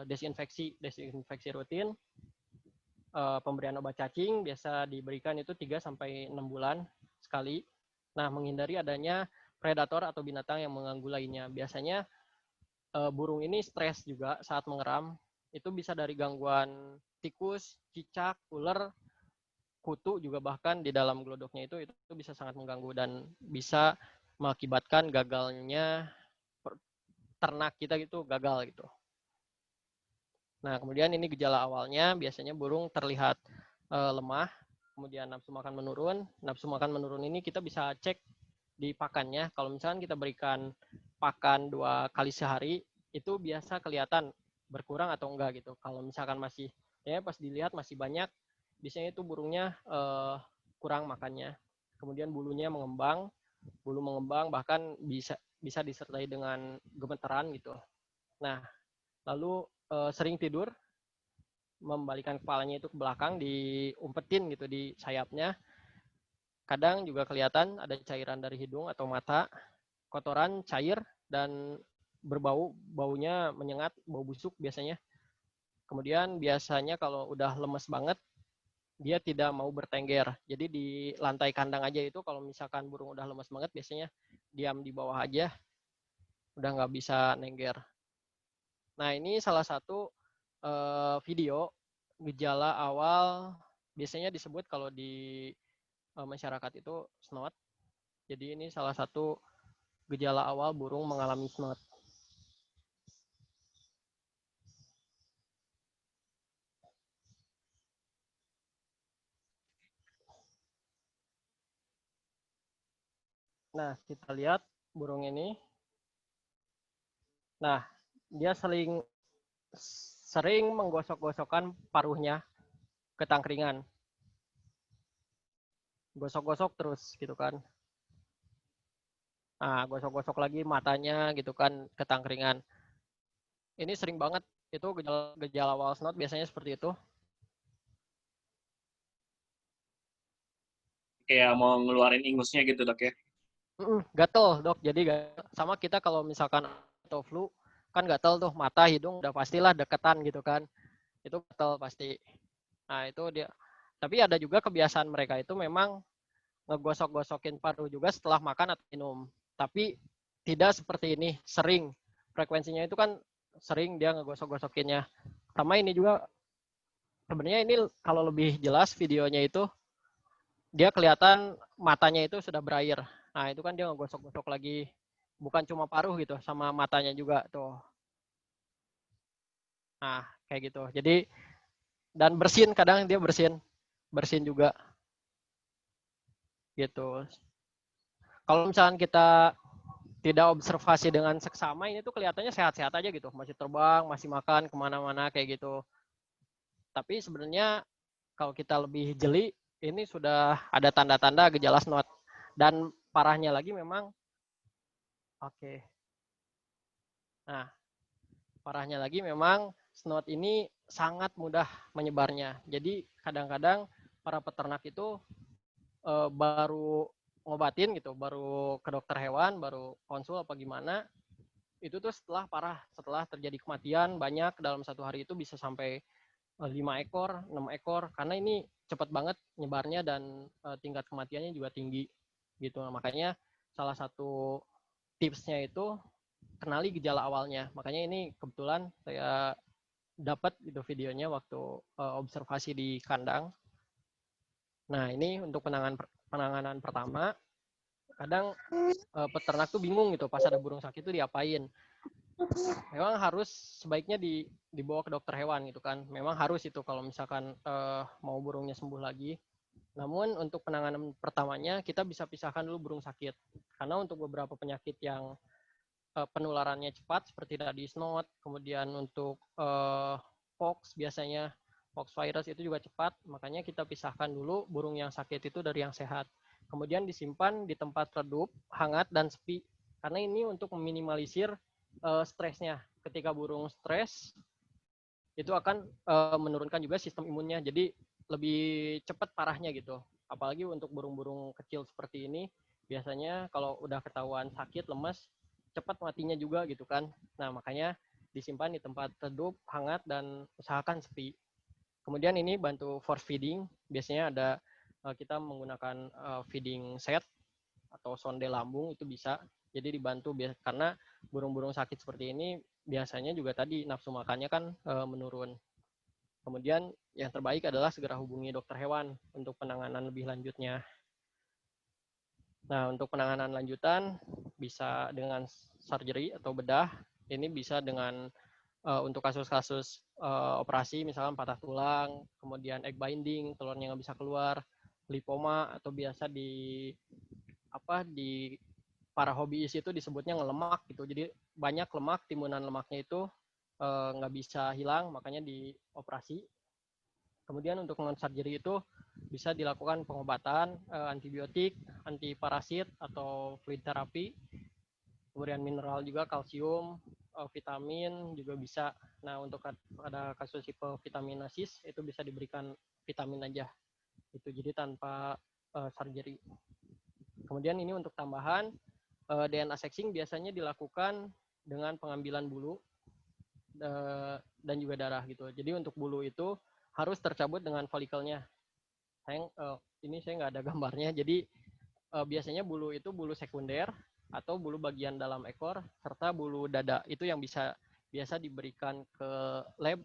B: desinfeksi rutin, pemberian obat cacing biasa diberikan itu 3-6 bulan sekali. Nah, menghindari adanya predator atau binatang yang mengganggu lainnya. Biasanya burung ini stres juga saat mengeram. Itu bisa dari gangguan tikus, cicak, ular, kutu juga, bahkan di dalam glodoknya itu bisa sangat mengganggu dan bisa mengakibatkan gagalnya ternak kita gitu, gagal gitu. Nah, kemudian ini gejala awalnya, biasanya burung terlihat lemah, kemudian nafsu makan menurun. Nafsu makan menurun ini kita bisa cek di pakannya. Kalau misalkan kita berikan pakan 2 kali sehari, itu biasa kelihatan berkurang atau enggak gitu. Kalau misalkan masih, ya pas dilihat masih banyak, biasanya itu burungnya kurang makannya. Kemudian bulunya mengembang, bulu mengembang bahkan bisa disertai dengan gemeteran gitu. Nah, lalu sering tidur, membalikan kepalanya itu ke belakang, diumpetin gitu di sayapnya. Kadang juga kelihatan ada cairan dari hidung atau mata, kotoran cair dan berbau, baunya menyengat, bau busuk biasanya. Kemudian biasanya kalau udah lemes banget, dia tidak mau bertengger. Jadi di lantai kandang aja itu kalau misalkan burung udah lemes banget, biasanya diam di bawah aja, udah nggak bisa nengger. Nah, ini salah satu video gejala awal, biasanya disebut kalau di masyarakat itu snot. Jadi ini salah satu gejala awal burung mengalami snot. Nah, kita lihat burung ini. Nah, dia sering menggosok-gosokkan paruhnya ke tangkringan. Gosok-gosok terus gitu kan. Nah, gosok-gosok lagi matanya gitu kan ke tangkringan. Ini sering banget itu gejala wall snot biasanya seperti itu.
A: Kayak mau ngeluarin ingusnya gitu dok ya?
B: Gatel dok, jadi sama kita kalau misalkan atau flu kan gatel tuh mata hidung udah pastilah deketan gitu kan, itu gatel pasti. Nah itu dia. Tapi ada juga kebiasaan mereka itu memang ngegosok-gosokin paru juga setelah makan atau minum. Tapi tidak seperti ini, sering. Frekuensinya itu kan sering dia ngegosok-gosokinnya. Sama ini juga, sebenarnya ini kalau lebih jelas videonya itu, dia kelihatan matanya itu sudah berair. Nah itu kan dia ngegosok-gosok lagi. Bukan cuma paruh gitu, sama matanya juga tuh. Nah kayak gitu. Jadi, dan bersin, kadang dia bersin juga. Gitu. Kalau misalkan kita tidak observasi dengan seksama, ini tuh kelihatannya sehat-sehat aja gitu, masih terbang, masih makan kemana-mana kayak gitu. Tapi sebenarnya kalau kita lebih jeli, ini sudah ada tanda-tanda gejala snot. Dan parahnya lagi memang, nah parahnya lagi memang snot ini sangat mudah menyebarnya. Jadi kadang-kadang para peternak itu baru ngobatin gitu, baru ke dokter hewan, baru konsul apa gimana, itu tuh setelah parah, setelah terjadi kematian banyak dalam satu hari itu bisa sampai 5 ekor, 6 ekor, karena ini cepat banget nyebarnya dan tingkat kematiannya juga tinggi gitu. Nah, makanya salah satu tipsnya itu kenali gejala awalnya. Makanya ini kebetulan saya dapat gitu videonya waktu observasi di kandang. Nah, ini untuk penanganan pertama. Kadang peternak tuh bingung gitu pas ada burung sakit itu diapain. Memang harus sebaiknya dibawa ke dokter hewan gitu kan. Memang harus itu kalau misalkan mau burungnya sembuh lagi. Namun untuk penanganan pertamanya kita bisa pisahkan dulu burung sakit. Karena untuk beberapa penyakit yang penularannya cepat seperti tadi snot, kemudian untuk pox biasanya pox virus itu juga cepat, makanya kita pisahkan dulu burung yang sakit itu dari yang sehat. Kemudian disimpan di tempat redup, hangat dan sepi. Karena ini untuk meminimalisir stresnya. Ketika burung stres, itu akan menurunkan juga sistem imunnya. Jadi lebih cepat parahnya gitu. Apalagi untuk burung-burung kecil seperti ini, biasanya kalau udah ketahuan sakit, lemas, cepat matinya juga gitu kan. Nah makanya disimpan di tempat redup, hangat, dan usahakan sepi. Kemudian ini bantu force feeding. Biasanya ada kita menggunakan feeding set atau sonde lambung itu bisa. Jadi dibantu karena burung-burung sakit seperti ini biasanya juga tadi nafsu makannya kan menurun. Kemudian yang terbaik adalah segera hubungi dokter hewan untuk penanganan lebih lanjutnya. Nah, untuk penanganan lanjutan bisa dengan surgery atau bedah. Ini bisa dengan untuk kasus-kasus operasi, misalnya patah tulang, kemudian egg binding, telurnya nggak bisa keluar, lipoma, atau biasa di para hobiis itu disebutnya ngelemak gitu. Jadi banyak lemak, timbunan lemaknya itu nggak bisa hilang, makanya dioperasi. Kemudian untuk non surgery itu bisa dilakukan pengobatan antibiotik, antiparasit atau fluid terapi. Kemudian mineral juga, kalsium, vitamin juga bisa. Nah, untuk ada kasus hipovitaminasis itu bisa diberikan vitamin aja. Itu jadi tanpa surgery. Kemudian ini untuk tambahan DNA sexing biasanya dilakukan dengan pengambilan bulu dan juga darah gitu. Jadi untuk bulu itu harus tercabut dengan folikelnya. Ini saya nggak ada gambarnya. Jadi biasanya bulu itu bulu sekunder atau bulu bagian dalam ekor serta bulu dada itu yang biasa diberikan ke lab.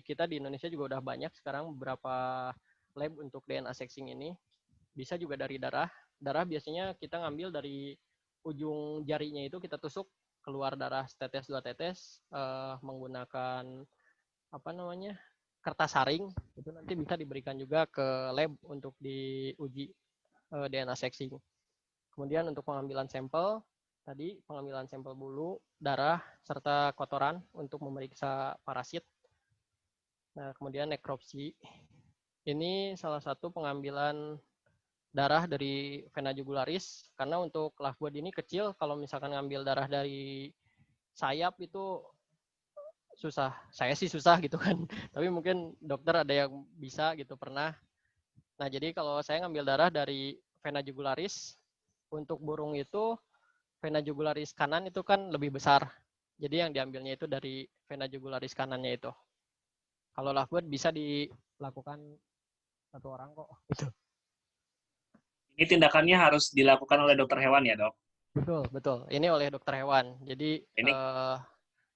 B: Kita di Indonesia juga udah banyak sekarang beberapa lab untuk DNA sexing ini. Bisa juga dari darah. Darah biasanya kita ngambil dari ujung jarinya itu kita tusuk keluar darah setetes 2 tetes menggunakan kertas saring. Itu nanti bisa diberikan juga ke lab untuk diuji DNA sexing. Kemudian untuk pengambilan sampel tadi pengambilan sampel bulu, darah, serta kotoran untuk memeriksa parasit. Nah, kemudian nekropsi. Ini salah satu pengambilan darah dari vena jugularis, karena untuk lovebird ini kecil, kalau misalkan ngambil darah dari sayap itu susah. Saya sih susah gitu kan, tapi mungkin dokter ada yang bisa gitu, pernah. Nah, jadi kalau saya ngambil darah dari vena jugularis, untuk burung itu vena jugularis kanan itu kan lebih besar. Jadi yang diambilnya itu dari vena jugularis kanannya itu. Kalau lovebird bisa dilakukan satu orang kok. Gitu.
A: Ini tindakannya harus dilakukan oleh dokter hewan ya, Dok?
B: Betul, betul. Ini oleh dokter hewan. Jadi
A: Ini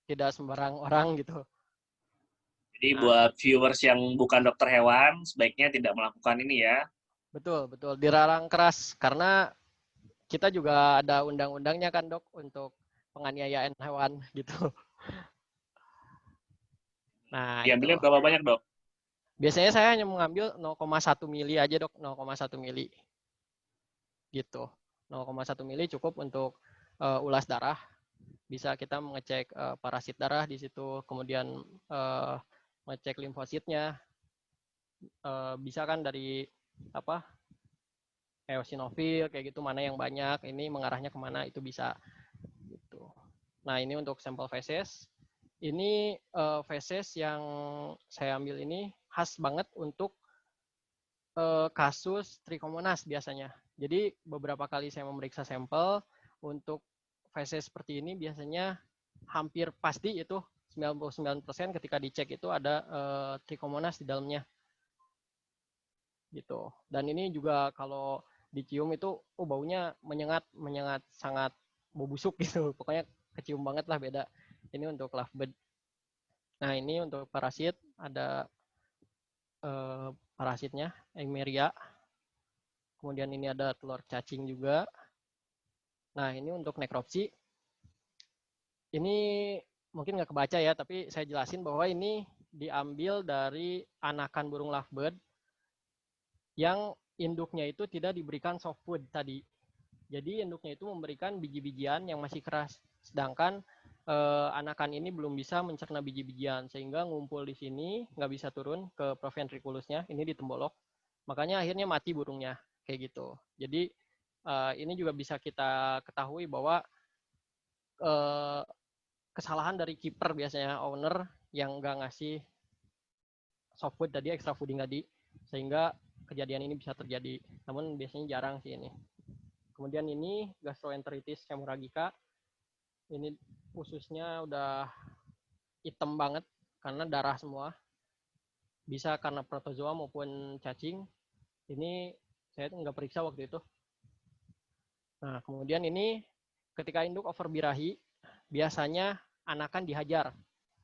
B: tidak sembarang orang gitu.
A: jadi buat viewers yang bukan dokter hewan, sebaiknya tidak melakukan ini ya.
B: Betul, betul. Dilarang keras karena kita juga ada undang-undangnya kan, Dok, untuk penganiayaan hewan gitu. Nah,
A: Diambilnya
B: itu.
A: berapa banyak, Dok?
B: Biasanya saya hanya mengambil 0,1 mili aja, Dok, 0,1 mili. Gitu. 0,1 mili cukup untuk ulas darah. Bisa kita mengecek parasit darah di situ, kemudian ngecek limfositnya. Bisa kan dari apa? Eosinofil kayak gitu, mana yang banyak, ini mengarahnya kemana, itu bisa gitu. Nah, ini untuk sampel feses. Ini feses yang saya ambil ini khas banget untuk kasus trichomonas biasanya. Jadi beberapa kali saya memeriksa sampel untuk feses seperti ini, biasanya hampir pasti itu 99% ketika dicek itu ada trichomonas di dalamnya. Gitu. Dan ini juga kalau dicium itu baunya menyengat sangat bau busuk gitu. Pokoknya kecium banget lah, beda. Ini untuk lovebird. Nah, ini untuk parasit ada parasitnya Emeria. Kemudian ini ada telur cacing juga. Nah, ini untuk nekropsi. Ini mungkin nggak kebaca ya, tapi saya jelasin bahwa ini diambil dari anakan burung lovebird yang induknya itu tidak diberikan soft food tadi. Jadi induknya itu memberikan biji-bijian yang masih keras. Sedangkan anakan ini belum bisa mencerna biji-bijian, sehingga ngumpul di sini, nggak bisa turun ke proventriculusnya, ini di tembolok. Makanya akhirnya mati burungnya, kayak gitu. Jadi ini juga bisa kita ketahui bahwa kesalahan dari kiper biasanya, owner yang nggak ngasih soft food tadi, extra fooding tadi, sehingga kejadian ini bisa terjadi. Namun biasanya jarang sih ini. Kemudian ini gastroenteritis hemorrhagica. Ini ususnya udah hitam banget karena darah semua. Bisa karena protozoa maupun cacing. Ini saya nggak periksa waktu itu. Nah, kemudian ini ketika induk overbirahi, biasanya anakan dihajar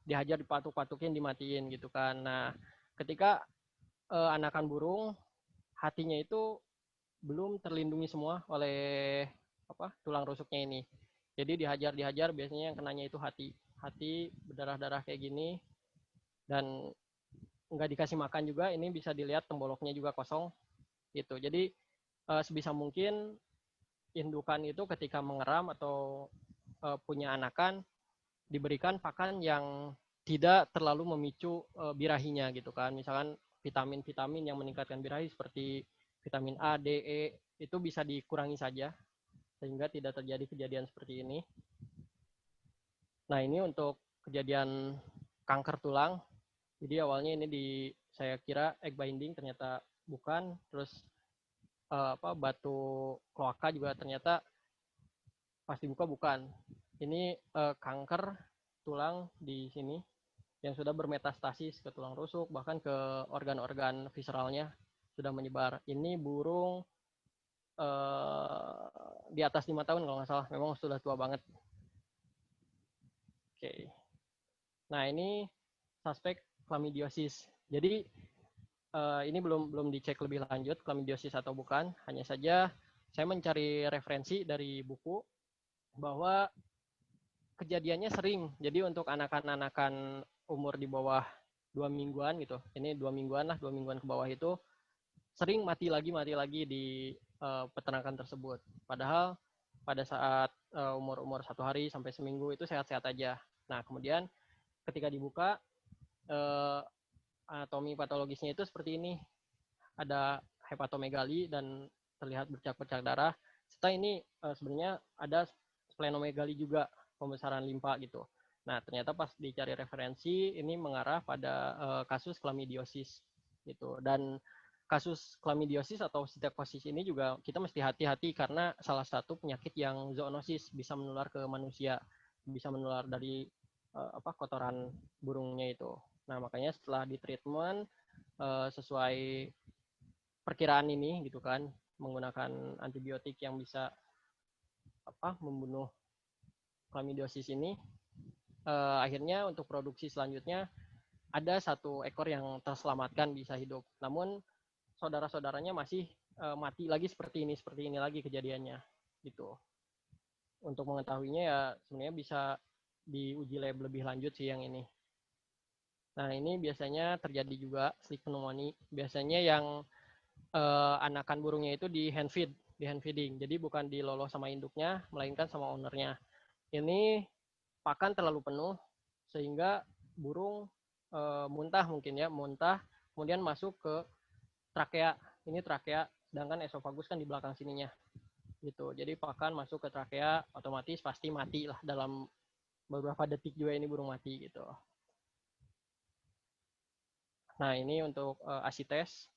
B: dipatuk-patukin, dimatiin gitu kan. Nah, ketika anakan burung, hatinya itu belum terlindungi semua oleh tulang rusuknya ini. Jadi dihajar biasanya yang kenanya itu hati berdarah-darah kayak gini, dan nggak dikasih makan juga. Ini bisa dilihat temboloknya juga kosong gitu. Jadi sebisa mungkin indukan itu ketika mengeram atau punya anakan, diberikan pakan yang tidak terlalu memicu birahinya gitu kan. Misalkan vitamin-vitamin yang meningkatkan birahi seperti vitamin A, D, E itu bisa dikurangi saja sehingga tidak terjadi kejadian seperti ini. Nah, ini untuk kejadian kanker tulang. Jadi awalnya ini saya kira egg binding, ternyata bukan. Terus batu kloaka juga ternyata pas dibuka bukan. Ini kanker tulang di sini yang sudah bermetastasis ke tulang rusuk, bahkan ke organ-organ visceralnya sudah menyebar. Ini burung di atas 5 tahun kalau nggak salah, memang sudah tua banget. Oke. Nah, ini suspek chlamydiosis. Jadi ini belum dicek lebih lanjut chlamydiosis atau bukan. Hanya saja saya mencari referensi dari buku bahwa kejadiannya sering. Jadi untuk anakan-anakan umur di bawah 2 mingguan gitu, ini 2 mingguan ke bawah itu sering mati lagi di peternakan tersebut. Padahal pada saat umur 1 hari sampai seminggu itu sehat-sehat aja. Nah, kemudian ketika dibuka, anatomi patologisnya itu seperti ini. Ada hepatomegali dan terlihat bercak-bercak darah. Serta ini sebenarnya ada splenomegali juga, pembesaran limpa gitu. Nah, ternyata pas dicari referensi, ini mengarah pada kasus chlamydiosis gitu. Dan kasus chlamydiosis atau siteptosis ini juga kita mesti hati-hati karena salah satu penyakit yang zoonosis, bisa menular ke manusia, bisa menular dari kotoran burungnya itu. Nah, makanya setelah di treatment sesuai perkiraan ini gitu kan, menggunakan antibiotik yang bisa membunuh chlamydiosis ini, akhirnya untuk produksi selanjutnya ada 1 ekor yang terselamatkan bisa hidup. Namun saudara-saudaranya masih mati lagi seperti ini lagi kejadiannya gitu. Untuk mengetahuinya ya sebenarnya bisa diuji lab lebih lanjut sih yang ini. Nah, ini biasanya terjadi juga sleep pneumonia. Biasanya yang anakan burungnya itu di hand feeding. Jadi bukan diloloh sama induknya, melainkan sama ownernya. Ini pakan terlalu penuh sehingga burung muntah, kemudian masuk ke trakea. Ini trakea, sedangkan esofagus kan di belakang sininya. Gitu. Jadi pakan masuk ke trakea, otomatis pasti mati lah dalam beberapa detik juga ini burung mati gitu. Nah, ini untuk ASI-tes.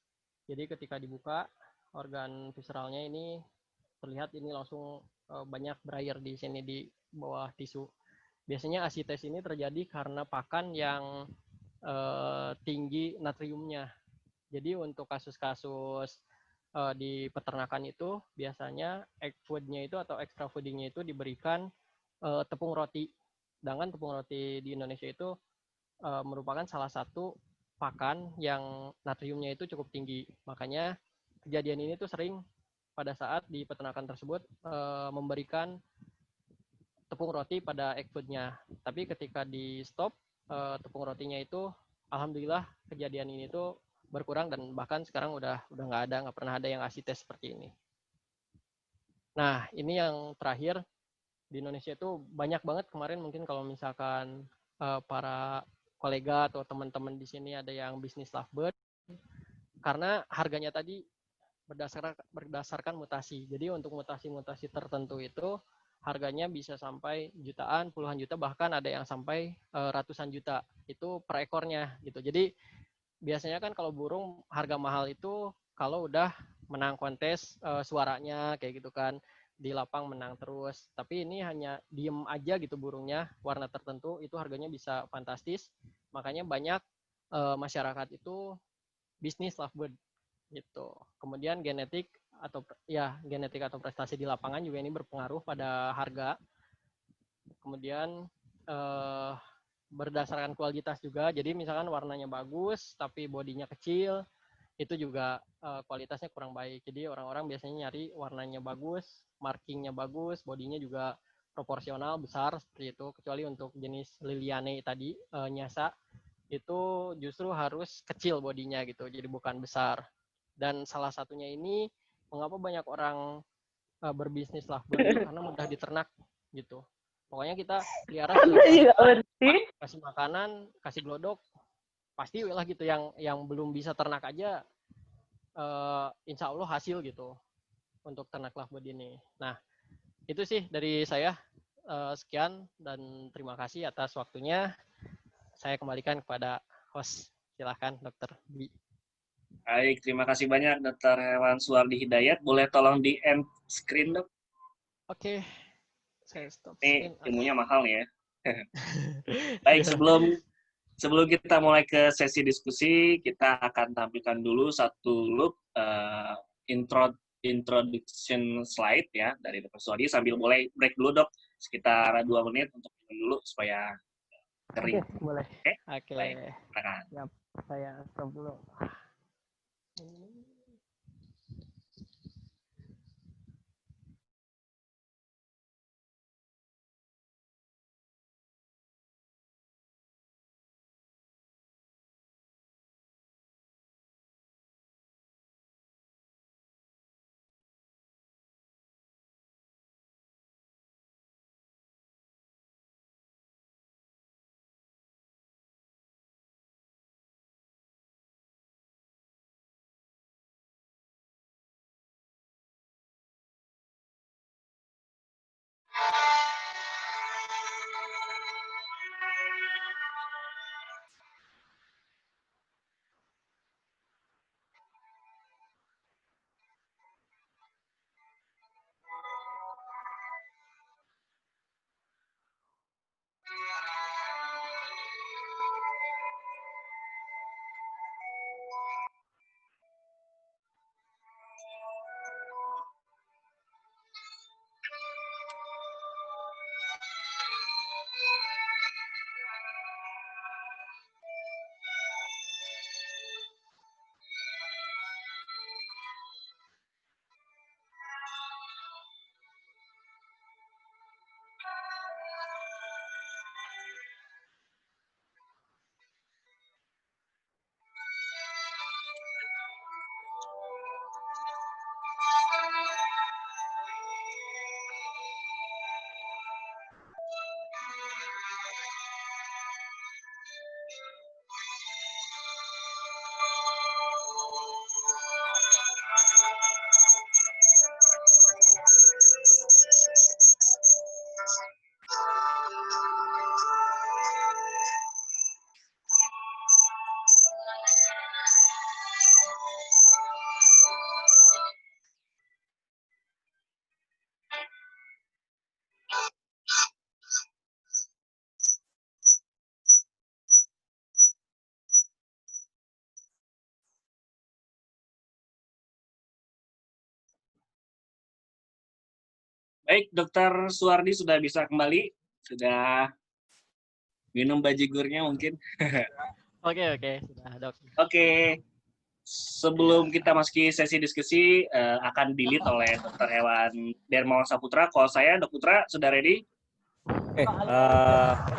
B: Jadi ketika dibuka, organ visceralnya ini terlihat ini langsung banyak berair di sini di bawah tisu. Biasanya ASI-tes ini terjadi karena pakan yang tinggi natriumnya. Jadi untuk kasus-kasus di peternakan itu biasanya egg food-nya itu atau extra fooding-nya itu diberikan tepung roti. Sedangkan tepung roti di Indonesia itu merupakan salah satu pakan yang natriumnya itu cukup tinggi. Makanya kejadian ini tuh sering pada saat di peternakan tersebut memberikan tepung roti pada egg food-nya. Tapi ketika di stop tepung rotinya itu, alhamdulillah kejadian ini tuh berkurang dan bahkan sekarang udah nggak pernah ada yang ASI-tes seperti ini. Nah, ini yang terakhir di Indonesia itu banyak banget kemarin, mungkin kalau misalkan para kolega atau teman-teman di sini ada yang bisnis lovebird, karena harganya tadi berdasarkan mutasi. Jadi untuk mutasi-mutasi tertentu itu harganya bisa sampai jutaan, puluhan juta, bahkan ada yang sampai ratusan juta itu per ekornya gitu. Jadi biasanya kan kalau burung harga mahal itu kalau udah menang kontes suaranya kayak gitu kan, di lapang menang terus. Tapi ini hanya diem aja gitu burungnya, warna tertentu itu harganya bisa fantastis. Makanya banyak masyarakat itu bisnis lovebird gitu. Kemudian genetik atau prestasi di lapangan juga ini berpengaruh pada harga. Kemudian berdasarkan kualitas juga. Jadi misalkan warnanya bagus tapi bodinya kecil, itu juga kualitasnya kurang baik. Jadi orang-orang biasanya nyari warnanya bagus, markingnya bagus, bodinya juga proporsional besar seperti itu. Kecuali untuk jenis Liliane tadi, nyasa, itu justru harus kecil bodinya gitu, jadi bukan besar. Dan salah satunya ini mengapa banyak orang berbisnis lovebird itu karena mudah diternak gitu. Pokoknya kita pelihara kasih makanan, kasih glodok, pasti lah gitu. Yang belum bisa ternak aja, insya Allah hasil gitu untuk ternak lovebird ini. Nah, itu sih dari saya. Sekian dan terima kasih atas waktunya. Saya kembalikan kepada host. Silahkan, Dr. B.
A: Baik, terima kasih banyak Dr. Hewan Suwardi Hidayat. Boleh tolong di end screen, Dok?
B: Oke. Saya stop
A: screen. Ini ilmunya mahal nih ya.
B: Baik,
A: sebelum kita mulai ke sesi diskusi, kita akan tampilkan dulu satu loop introduction slide ya dari Dr. Suwardi, sambil mulai break dulu, Dok, sekitar 2 menit untuk minum dulu supaya kering.
B: Oke, boleh. Oke.
A: Silakan.
B: Saya stop dulu.
A: Baik, Dokter Suwardi sudah bisa kembali, sudah minum bajigurnya mungkin.
B: Oke, sudah Dok.
A: Oke, sebelum kita masuki sesi diskusi, akan di-lead oleh Dokter Hewan Dermawan Saputra. Kalau saya, Dok Putra, sudah ready?
C: Oke,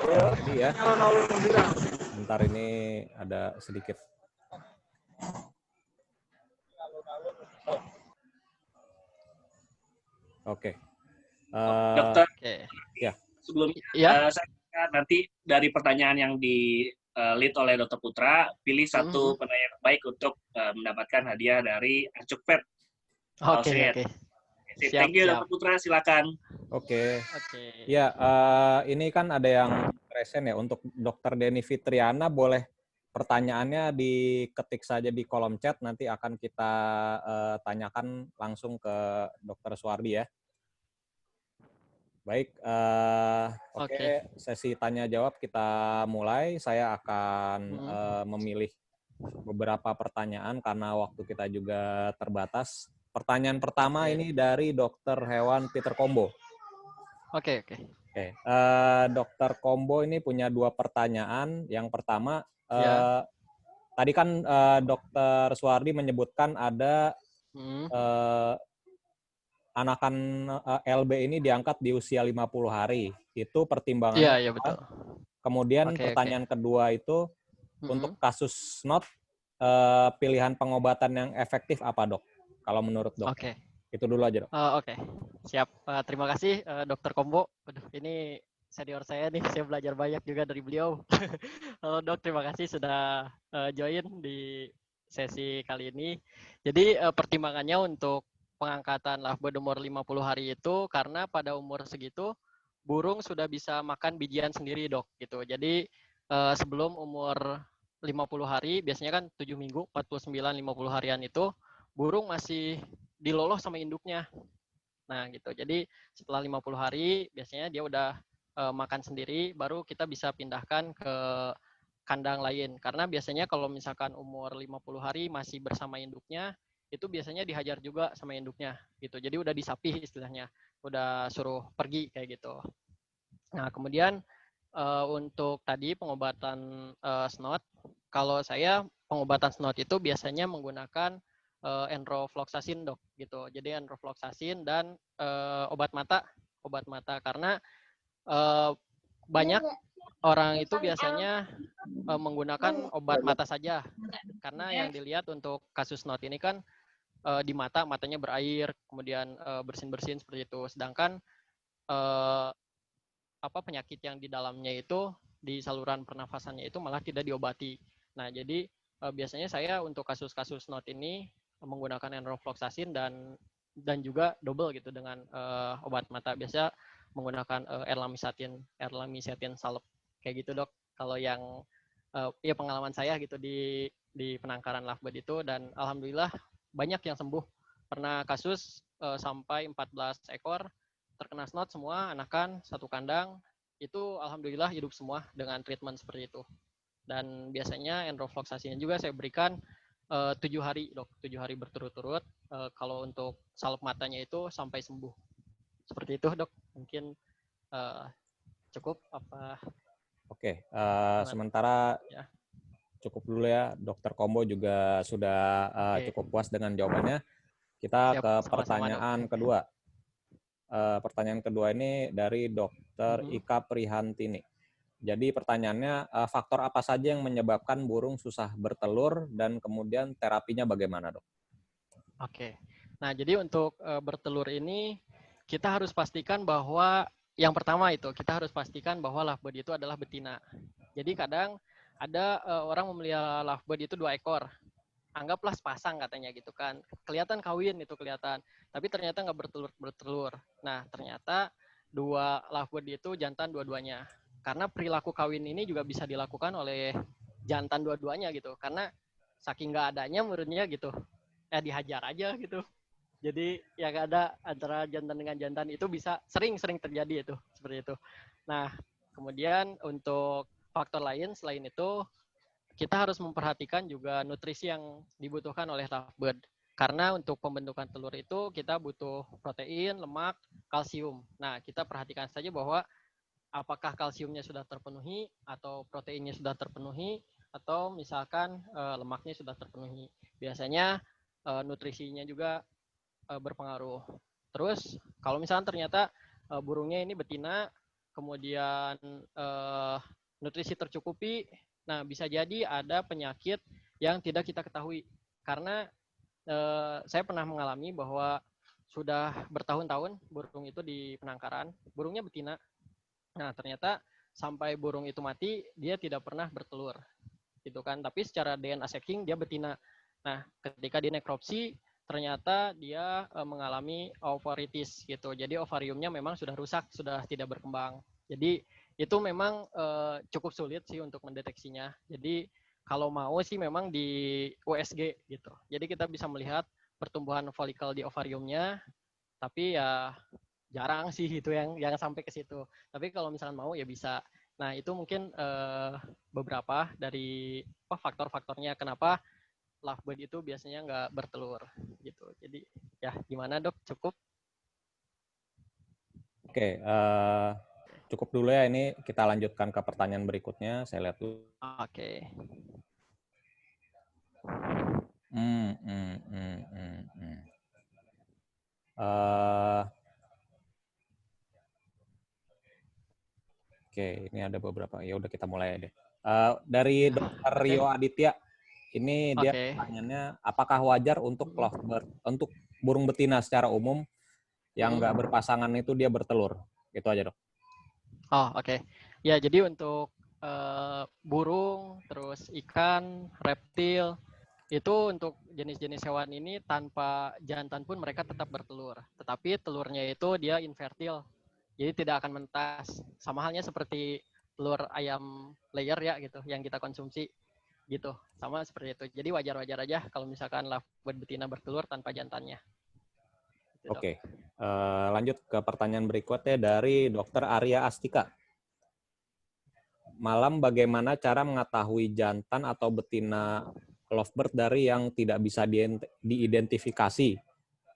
C: ready ya. Bentar, ini ada sedikit. Oke.
A: Dokter,
C: ya.
A: Sebelumnya saya nanti dari pertanyaan yang di-lead oleh Dokter Putra, pilih satu penanya terbaik untuk mendapatkan hadiah dari Acukvet.
B: Oke.
A: Thank you, Dokter Putra, silakan.
C: Oke. Ya, ini kan ada yang present ya. Untuk Dokter Denny Fitriana, boleh pertanyaannya diketik saja di kolom chat. Nanti akan kita tanyakan langsung ke Dokter Suwardi ya. Baik, oke. Sesi tanya jawab kita mulai. Saya akan memilih beberapa pertanyaan karena waktu kita juga terbatas. Pertanyaan pertama ini dari Dokter Hewan Peter Kombo.
B: Oke.
C: Dokter Kombo ini punya 2 pertanyaan. Yang pertama, tadi kan Dokter Suwardi menyebutkan ada anakan LB ini diangkat di usia 50 hari. Itu pertimbangannya.
B: Iya, betul.
C: Kemudian pertanyaan kedua itu, untuk kasus SNOT, pilihan pengobatan yang efektif apa, Dok? Kalau menurut Dok. Itu dulu aja, Dok.
B: Oke. Siap. Terima kasih, Dokter Kombo. Aduh, ini senior saya nih, saya belajar banyak juga dari beliau. Halo Dok, terima kasih sudah join di sesi kali ini. Jadi pertimbangannya untuk pengangkatan lovebird umur 50 hari itu karena pada umur segitu burung sudah bisa makan bijian sendiri, Dok, gitu. Jadi sebelum umur 50 hari, biasanya kan 7 minggu, 49, 50 harian itu, burung masih diloloh sama induknya. Nah, gitu. Jadi setelah 50 hari, biasanya dia udah makan sendiri, baru kita bisa pindahkan ke kandang lain. Karena biasanya kalau misalkan umur 50 hari masih bersama induknya, itu biasanya dihajar juga sama induknya, gitu. Jadi udah disapih istilahnya, udah suruh pergi kayak gitu. Nah, kemudian untuk tadi pengobatan SNOT, kalau saya pengobatan SNOT itu biasanya menggunakan enrofloxacin, Dok, gitu. Jadi enrofloxacin dan obat mata karena banyak orang itu biasanya menggunakan obat mata saja. Karena yang dilihat untuk kasus SNOT ini kan di matanya berair, kemudian bersin-bersin seperti itu. Sedangkan penyakit yang di dalamnya itu di saluran pernafasannya itu malah tidak diobati. Nah, jadi biasanya saya untuk kasus-kasus SNOT ini menggunakan enrofloxacin dan juga double gitu dengan obat mata. Biasa menggunakan erlamisatin salep kayak gitu, Dok. Kalau yang ya pengalaman saya gitu di penangkaran lovebird itu, dan alhamdulillah banyak yang sembuh. Pernah kasus sampai 14 ekor terkena SNOT semua, anakan satu kandang, itu alhamdulillah hidup semua dengan treatment seperti itu. Dan biasanya enrofloxacin juga saya berikan 7 hari, Dok, 7 hari berturut-turut. Kalau untuk salep matanya itu sampai sembuh. Seperti itu, Dok. Mungkin cukup apa?
C: Oke, sementara cukup dulu ya. Dokter Kombo juga sudah cukup puas dengan jawabannya. Kita ke pertanyaan kedua. Pertanyaan kedua ini dari Dokter Ika Prihantini. Jadi pertanyaannya, faktor apa saja yang menyebabkan burung susah bertelur dan kemudian terapinya bagaimana, Dok?
B: Oke. Nah, jadi untuk bertelur ini kita harus pastikan bahwa yang pertama itu kita harus pastikan bahwa lovebird itu adalah betina. Jadi kadang ada orang memelihara lovebird itu 2 ekor. Anggaplah sepasang katanya gitu kan. Kelihatan kawin itu kelihatan. Tapi ternyata nggak bertelur. Nah, ternyata 2 lovebird itu jantan dua-duanya. Karena perilaku kawin ini juga bisa dilakukan oleh jantan dua-duanya gitu. Karena saking nggak adanya menurutnya gitu. Ya dihajar aja gitu. Jadi yang ada antara jantan dengan jantan itu bisa sering-sering terjadi itu. Seperti itu. Nah, kemudian untuk faktor lain selain itu, kita harus memperhatikan juga nutrisi yang dibutuhkan oleh lovebird. Karena untuk pembentukan telur itu kita butuh protein, lemak, kalsium. Nah, kita perhatikan saja bahwa apakah kalsiumnya sudah terpenuhi atau proteinnya sudah terpenuhi atau misalkan lemaknya sudah terpenuhi. Biasanya nutrisinya juga berpengaruh. Terus kalau misalkan ternyata burungnya ini betina, kemudian nutrisi tercukupi, nah bisa jadi ada penyakit yang tidak kita ketahui. Karena saya pernah mengalami bahwa sudah bertahun-tahun burung itu di penangkaran, burungnya betina. Nah, ternyata sampai burung itu mati, dia tidak pernah bertelur. Gitu kan. Tapi secara DNA seking dia betina. Nah, ketika dinekropsi, ternyata dia mengalami ovaritis gitu. Jadi ovariumnya memang sudah rusak, sudah tidak berkembang. Jadi itu memang cukup sulit sih untuk mendeteksinya. Jadi kalau mau sih memang di USG gitu. Jadi kita bisa melihat pertumbuhan folikel di ovariumnya, tapi ya jarang sih itu yang sampai ke situ. Tapi kalau misalkan mau ya bisa. Nah, itu mungkin beberapa dari faktor-faktornya kenapa lovebird itu biasanya nggak bertelur gitu. Jadi ya gimana dok, cukup?
C: Oke, cukup dulu ya, ini kita lanjutkan ke pertanyaan berikutnya. Saya lihat dulu.
B: Oke.
C: Oke, ini ada beberapa. Ya udah kita mulai deh. Dari Dr. Rio Aditya, ini dia pertanyaannya, apakah wajar untuk lovebird, untuk burung betina secara umum yang nggak berpasangan itu dia bertelur? Itu aja dok.
B: Oh oke. Ya jadi untuk burung, terus ikan, reptil, itu untuk jenis-jenis hewan ini tanpa jantan pun mereka tetap bertelur. Tetapi telurnya itu dia infertil, jadi tidak akan menetas. Sama halnya seperti telur ayam layer ya gitu, yang kita konsumsi gitu. Sama seperti itu. Jadi wajar-wajar aja kalau misalkan lovebird betina bertelur tanpa jantannya. Gitu,
C: Oke, lanjut ke pertanyaan berikutnya dari Dr. Arya Astika. Malam, bagaimana cara mengetahui jantan atau betina lovebird dari yang tidak bisa diidentifikasi?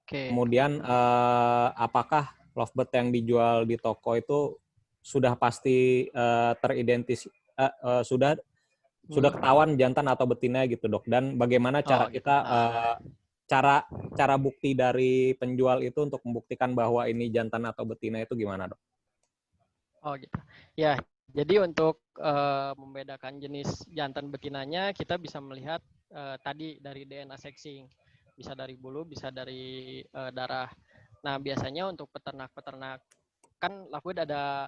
C: Kemudian apakah lovebird yang dijual di toko itu sudah pasti sudah ketahuan jantan atau betina gitu dok? Dan bagaimana cara kita cara bukti dari penjual itu untuk membuktikan bahwa ini jantan atau betina itu gimana dok?
B: Oh gitu. Ya, jadi untuk membedakan jenis jantan betinanya, kita bisa melihat tadi dari DNA sexing, bisa dari bulu, bisa dari darah. Nah, biasanya untuk peternak-peternak, kan lovebird ada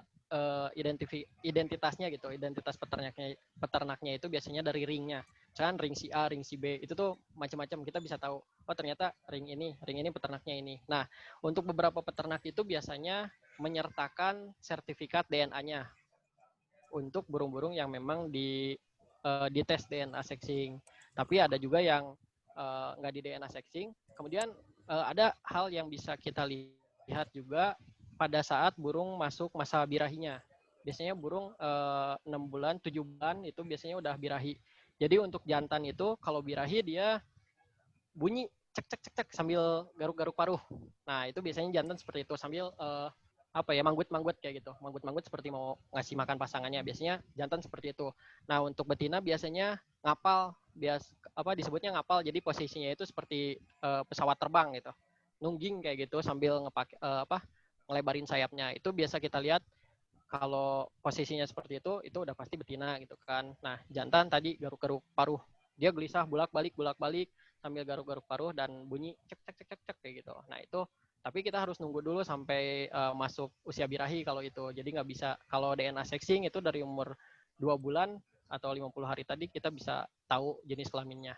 B: identitasnya gitu, identitas peternaknya itu biasanya dari ringnya. Misalkan ring si A, ring si B, itu tuh macam-macam. Kita bisa tahu, oh ternyata ring ini peternaknya ini. Nah, untuk beberapa peternak itu biasanya menyertakan sertifikat DNA-nya untuk burung-burung yang memang dites DNA sexing. Tapi ada juga yang nggak di DNA sexing. Kemudian ada hal yang bisa kita lihat juga pada saat burung masuk masa birahinya. Biasanya burung 6 bulan, 7 bulan itu biasanya udah birahi. Jadi untuk jantan itu kalau birahi dia bunyi cek cek cek cek sambil garuk-garuk paruh. Nah, itu biasanya jantan seperti itu sambil manggut-manggut kayak gitu. Manggut-manggut seperti mau ngasih makan pasangannya. Biasanya jantan seperti itu. Nah, untuk betina biasanya ngapal, disebutnya ngapal. Jadi posisinya itu seperti pesawat terbang gitu. Nungging kayak gitu sambil ngelebarin sayapnya. Itu biasa kita lihat kalau posisinya seperti itu udah pasti betina gitu kan. Nah, jantan tadi garuk-garuk paruh. Dia gelisah bolak-balik sambil garuk-garuk paruh dan bunyi cek cek cek cek cek kayak gitu. Nah, itu tapi kita harus nunggu dulu sampai masuk usia birahi kalau itu. Jadi nggak bisa, kalau DNA sexing itu dari umur 2 bulan atau 50 hari tadi kita bisa tahu jenis kelaminnya.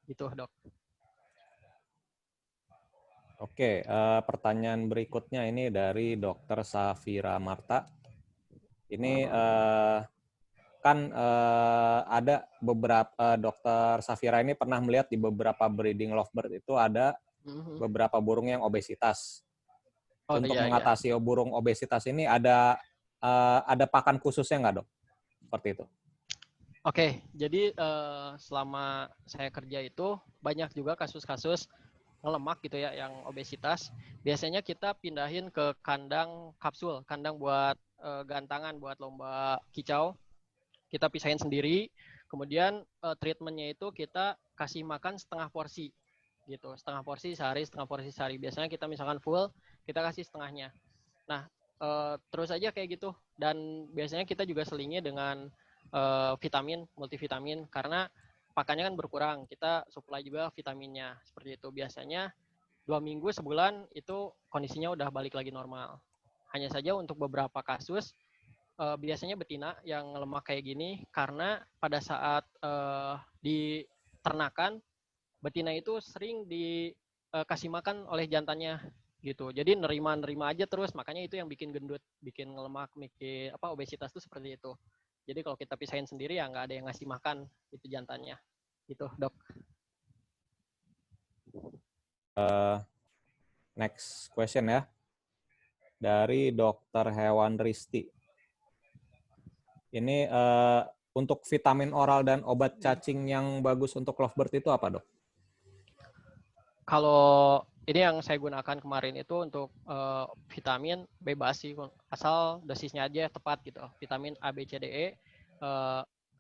B: Gitu, dok.
C: Oke, pertanyaan berikutnya ini dari Dr. Safira Marta. Ini ada beberapa Dr. Safira ini pernah melihat di beberapa breeding lovebird itu ada beberapa burung yang obesitas. Untuk mengatasi burung obesitas ini ada pakan khususnya nggak dok? Seperti itu.
B: Oke, jadi selama saya kerja itu banyak juga kasus-kasus ngelemak gitu ya, yang obesitas. Biasanya kita pindahin ke kandang kapsul, kandang buat gantangan, buat lomba kicau. Kita pisahin sendiri, kemudian treatmentnya itu kita kasih makan setengah porsi gitu, setengah porsi sehari, setengah porsi sehari. Biasanya kita misalkan full, kita kasih setengahnya. Nah, terus aja kayak gitu. Dan biasanya kita juga selingi dengan vitamin, multivitamin, karena pakannya kan berkurang. Kita supply juga vitaminnya. Seperti itu. Biasanya 2 minggu, sebulan, itu kondisinya udah balik lagi normal. Hanya saja untuk beberapa kasus, biasanya betina yang lemak kayak gini, karena pada saat di ternakan, betina itu sering dikasih makan oleh jantannya gitu. Jadi nerima aja terus, makanya itu yang bikin gendut, bikin ngelemak, bikin obesitas itu seperti itu. Jadi kalau kita pisahin sendiri ya nggak ada yang ngasih makan itu jantannya. Gitu, Dok.
C: Next question ya. Dari Dokter Hewan Risti. Ini untuk vitamin oral dan obat cacing yang bagus untuk lovebird itu apa, Dok?
B: Kalau ini yang saya gunakan kemarin itu untuk vitamin bebas sih, asal dosisnya aja tepat gitu. Vitamin A, B, C, D, E,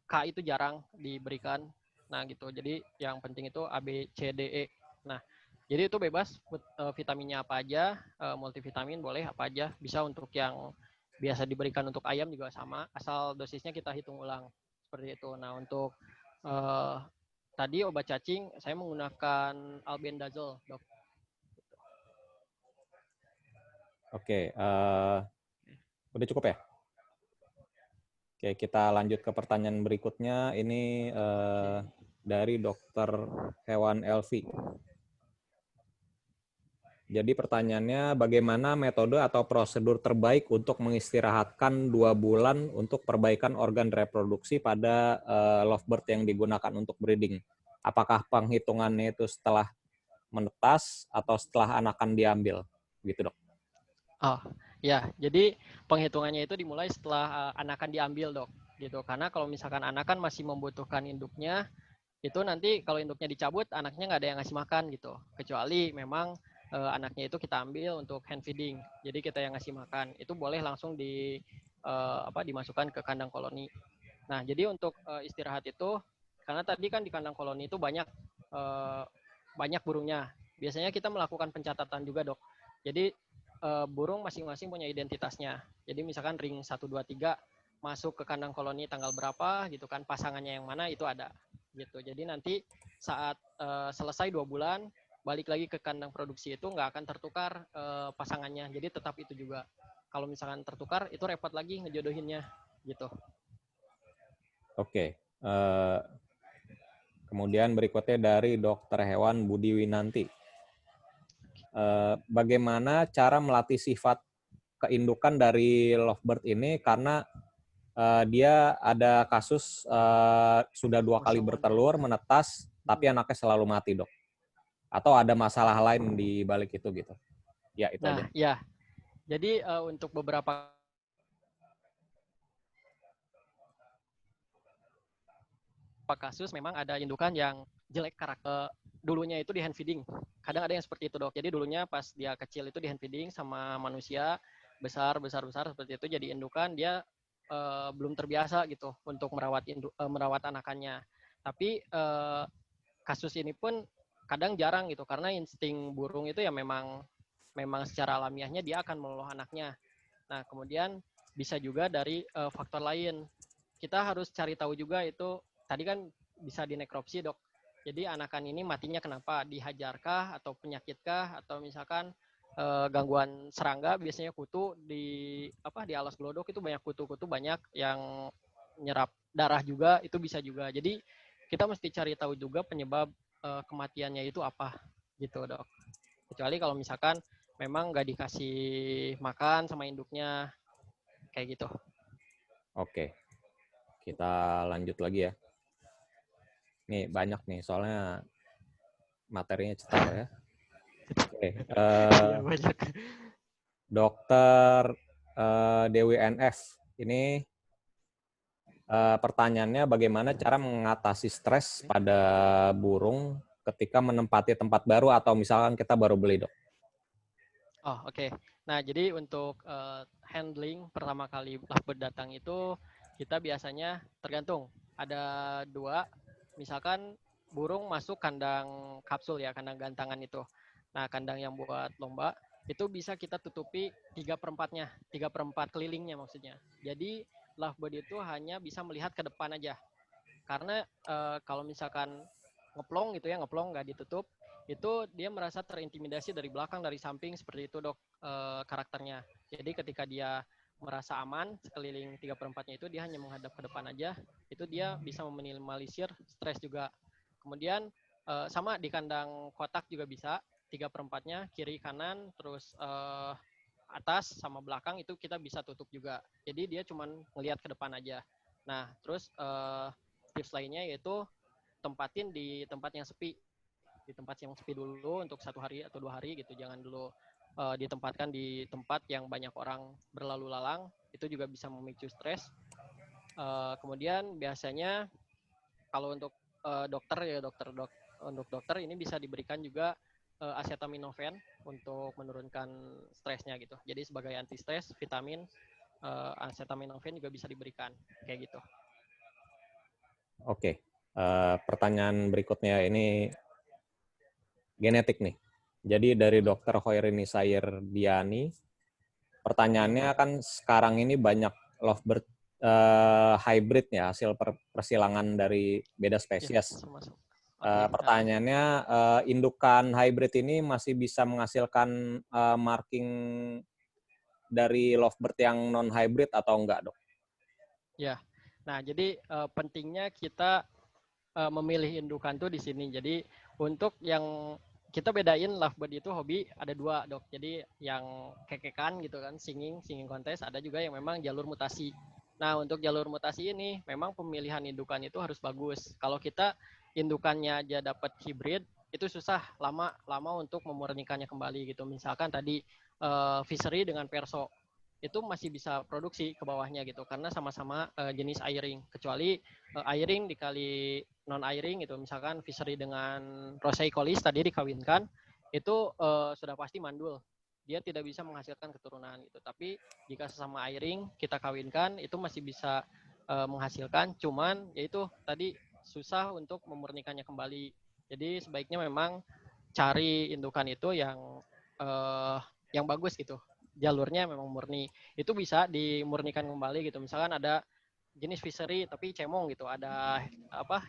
B: K itu jarang diberikan. Nah gitu, jadi yang penting itu A, B, C, D, E. Nah, jadi itu bebas, vitaminnya apa aja, multivitamin boleh apa aja. Bisa untuk yang biasa diberikan untuk ayam juga sama, asal dosisnya kita hitung ulang. Seperti itu. Nah, untuk tadi obat cacing, saya menggunakan albendazole, Dok.
C: Oke, udah cukup ya? Oke, kita lanjut ke pertanyaan berikutnya. Ini dari Dokter Hewan Elvi. Jadi pertanyaannya, bagaimana metode atau prosedur terbaik untuk mengistirahatkan 2 bulan untuk perbaikan organ reproduksi pada lovebird yang digunakan untuk breeding? Apakah penghitungannya itu setelah menetas atau setelah anakan diambil? Gitu, Dok.
B: Oh, ya. Jadi penghitungannya itu dimulai setelah anakan diambil, Dok. Gitu. Karena kalau misalkan anakan masih membutuhkan induknya, itu nanti kalau induknya dicabut, anaknya nggak ada yang ngasih makan gitu. Kecuali memang anaknya itu kita ambil untuk hand feeding. Jadi kita yang ngasih makan. Itu boleh langsung dimasukkan ke kandang koloni. Nah, jadi untuk istirahat itu, karena tadi kan di kandang koloni itu banyak burungnya. Biasanya kita melakukan pencatatan juga, Dok. Jadi burung masing-masing punya identitasnya. Jadi misalkan ring 1, 2, 3 masuk ke kandang koloni tanggal berapa gitu kan, pasangannya yang mana itu ada gitu. Jadi nanti saat selesai 2 bulan balik lagi ke kandang produksi itu nggak akan tertukar pasangannya. Jadi tetap itu juga. Kalau misalkan tertukar itu repot lagi ngejodohinnya gitu.
C: Oke. Kemudian berikutnya dari Dokter Hewan Budi Winanti. Bagaimana cara melatih sifat keindukan dari lovebird ini, karena dia ada kasus sudah 2 kali bertelur, menetas, tapi anaknya selalu mati, Dok. Atau ada masalah lain di balik itu gitu? Ya, itu aja.
B: Nah, ya. Jadi untuk beberapa kasus memang ada indukan yang jelek karakter. Dulunya itu di hand feeding. Kadang ada yang seperti itu, Dok. Jadi dulunya pas dia kecil itu di hand feeding sama manusia, besar seperti itu, jadi indukan dia belum terbiasa gitu untuk merawat anakannya. Tapi kasus ini pun kadang jarang gitu, karena insting burung itu ya memang secara alamiahnya dia akan meloloh anaknya. Nah, kemudian bisa juga dari faktor lain. Kita harus cari tahu juga itu, tadi kan bisa dinekropsi, Dok. Jadi anakan ini matinya kenapa? Dihajarkah atau penyakitkah, atau misalkan gangguan serangga, biasanya kutu di alas gelodok itu banyak kutu-kutu, banyak yang nyerap darah juga, itu bisa juga. Jadi kita mesti cari tahu juga penyebab kematiannya itu apa gitu, Dok. Kecuali kalau misalkan memang nggak dikasih makan sama induknya kayak gitu.
C: Oke. Kita lanjut lagi ya. Nih banyak nih, soalnya materinya cetar ya. Oke.
B: Banyak.
C: Dokter Dewi NF ini Pertanyaannya bagaimana cara mengatasi stres pada burung ketika menempati tempat baru atau misalkan kita baru beli, Dok?
B: Oh, oke. Nah, jadi untuk handling pertama kali lovebird datang itu kita biasanya tergantung. Ada dua, misalkan burung masuk kandang kapsul ya, kandang gantangan itu. Nah, kandang yang buat lomba itu bisa kita tutupi 3/4-nya, 3/4 kelilingnya maksudnya. Jadi lovebird itu hanya bisa melihat ke depan aja. Karena kalau misalkan ngeplong gitu ya, ngeplong nggak ditutup, itu dia merasa terintimidasi dari belakang, dari samping, seperti itu Dok karakternya. Jadi ketika dia merasa aman sekeliling 3/4-nya itu, dia hanya menghadap ke depan aja, itu dia bisa meminimalisir stres juga. Kemudian sama di kandang kotak juga bisa, 3/4-nya kiri kanan, terus atas sama belakang itu kita bisa tutup juga. Jadi dia cuma ngelihat ke depan aja. Nah, terus tips lainnya yaitu tempatin di tempat yang sepi. Di tempat yang sepi dulu untuk 1 hari atau 2 hari gitu. Jangan dulu ditempatkan di tempat yang banyak orang berlalu lalang. Itu juga bisa memicu stres. Kemudian biasanya kalau untuk dokter ya untuk dokter ini bisa diberikan juga acetaminophen untuk menurunkan stresnya gitu. Jadi sebagai anti stres, vitamin acetaminophen juga bisa diberikan kayak gitu.
C: Oke, pertanyaan berikutnya ini genetik nih. Jadi dari Dr. Hoirini Sayer Diani, pertanyaannya kan sekarang ini banyak lovebird hybrid ya, hasil persilangan dari beda spesies. Pertanyaannya, indukan hybrid ini masih bisa menghasilkan marking dari lovebird yang non-hybrid atau enggak, Dok?
B: Ya, nah jadi pentingnya kita memilih indukan tuh di sini. Jadi untuk yang kita bedain lovebird itu hobi ada 2 Dok. Jadi yang kekekan gitu kan, singing kontes, ada juga yang memang jalur mutasi. Nah untuk jalur mutasi ini memang pemilihan indukan itu harus bagus. Kalau kita indukannya aja dapat hybrid itu susah, lama untuk memurnikannya kembali gitu. Misalkan tadi fishery dengan perso itu masih bisa produksi ke bawahnya gitu karena sama-sama jenis airing, kecuali airing dikali non airing gitu, misalkan fishery dengan Roseocolis tadi dikawinkan itu sudah pasti mandul, dia tidak bisa menghasilkan keturunan gitu. Tapi jika sesama airing kita kawinkan itu masih bisa menghasilkan, cuman yaitu tadi susah untuk memurnikannya kembali. Jadi sebaiknya memang cari indukan itu yang bagus gitu, jalurnya memang murni. Itu bisa dimurnikan kembali gitu. Misalkan ada jenis fishery tapi cemong gitu, ada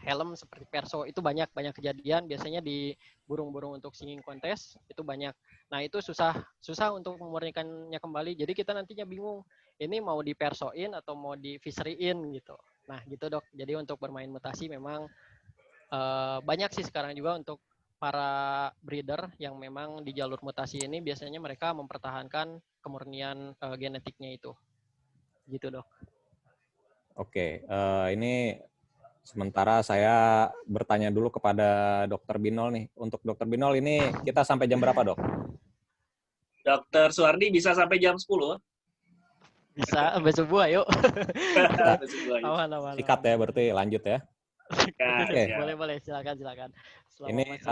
B: helm seperti perso, itu banyak kejadian biasanya di burung-burung untuk singing kontes itu banyak. Nah itu susah untuk memurnikannya kembali. Jadi kita nantinya bingung ini mau di persoin atau mau di fisheryin gitu. Nah gitu Dok. Jadi untuk bermain mutasi memang banyak sih sekarang juga untuk para breeder yang memang di jalur mutasi ini biasanya mereka mempertahankan kemurnian genetiknya itu. Gitu Dok.
C: Oke, ini sementara saya bertanya dulu kepada Dr. Binol nih. Untuk Dr. Binol ini kita sampai jam berapa, Dok?
A: Dr. Suwardi bisa sampai jam 10?
B: Bisa, sampai subuh ayo.
C: Aman. Sikat ya, berarti lanjut ya.
B: Oke. Boleh, silakan.
C: Ini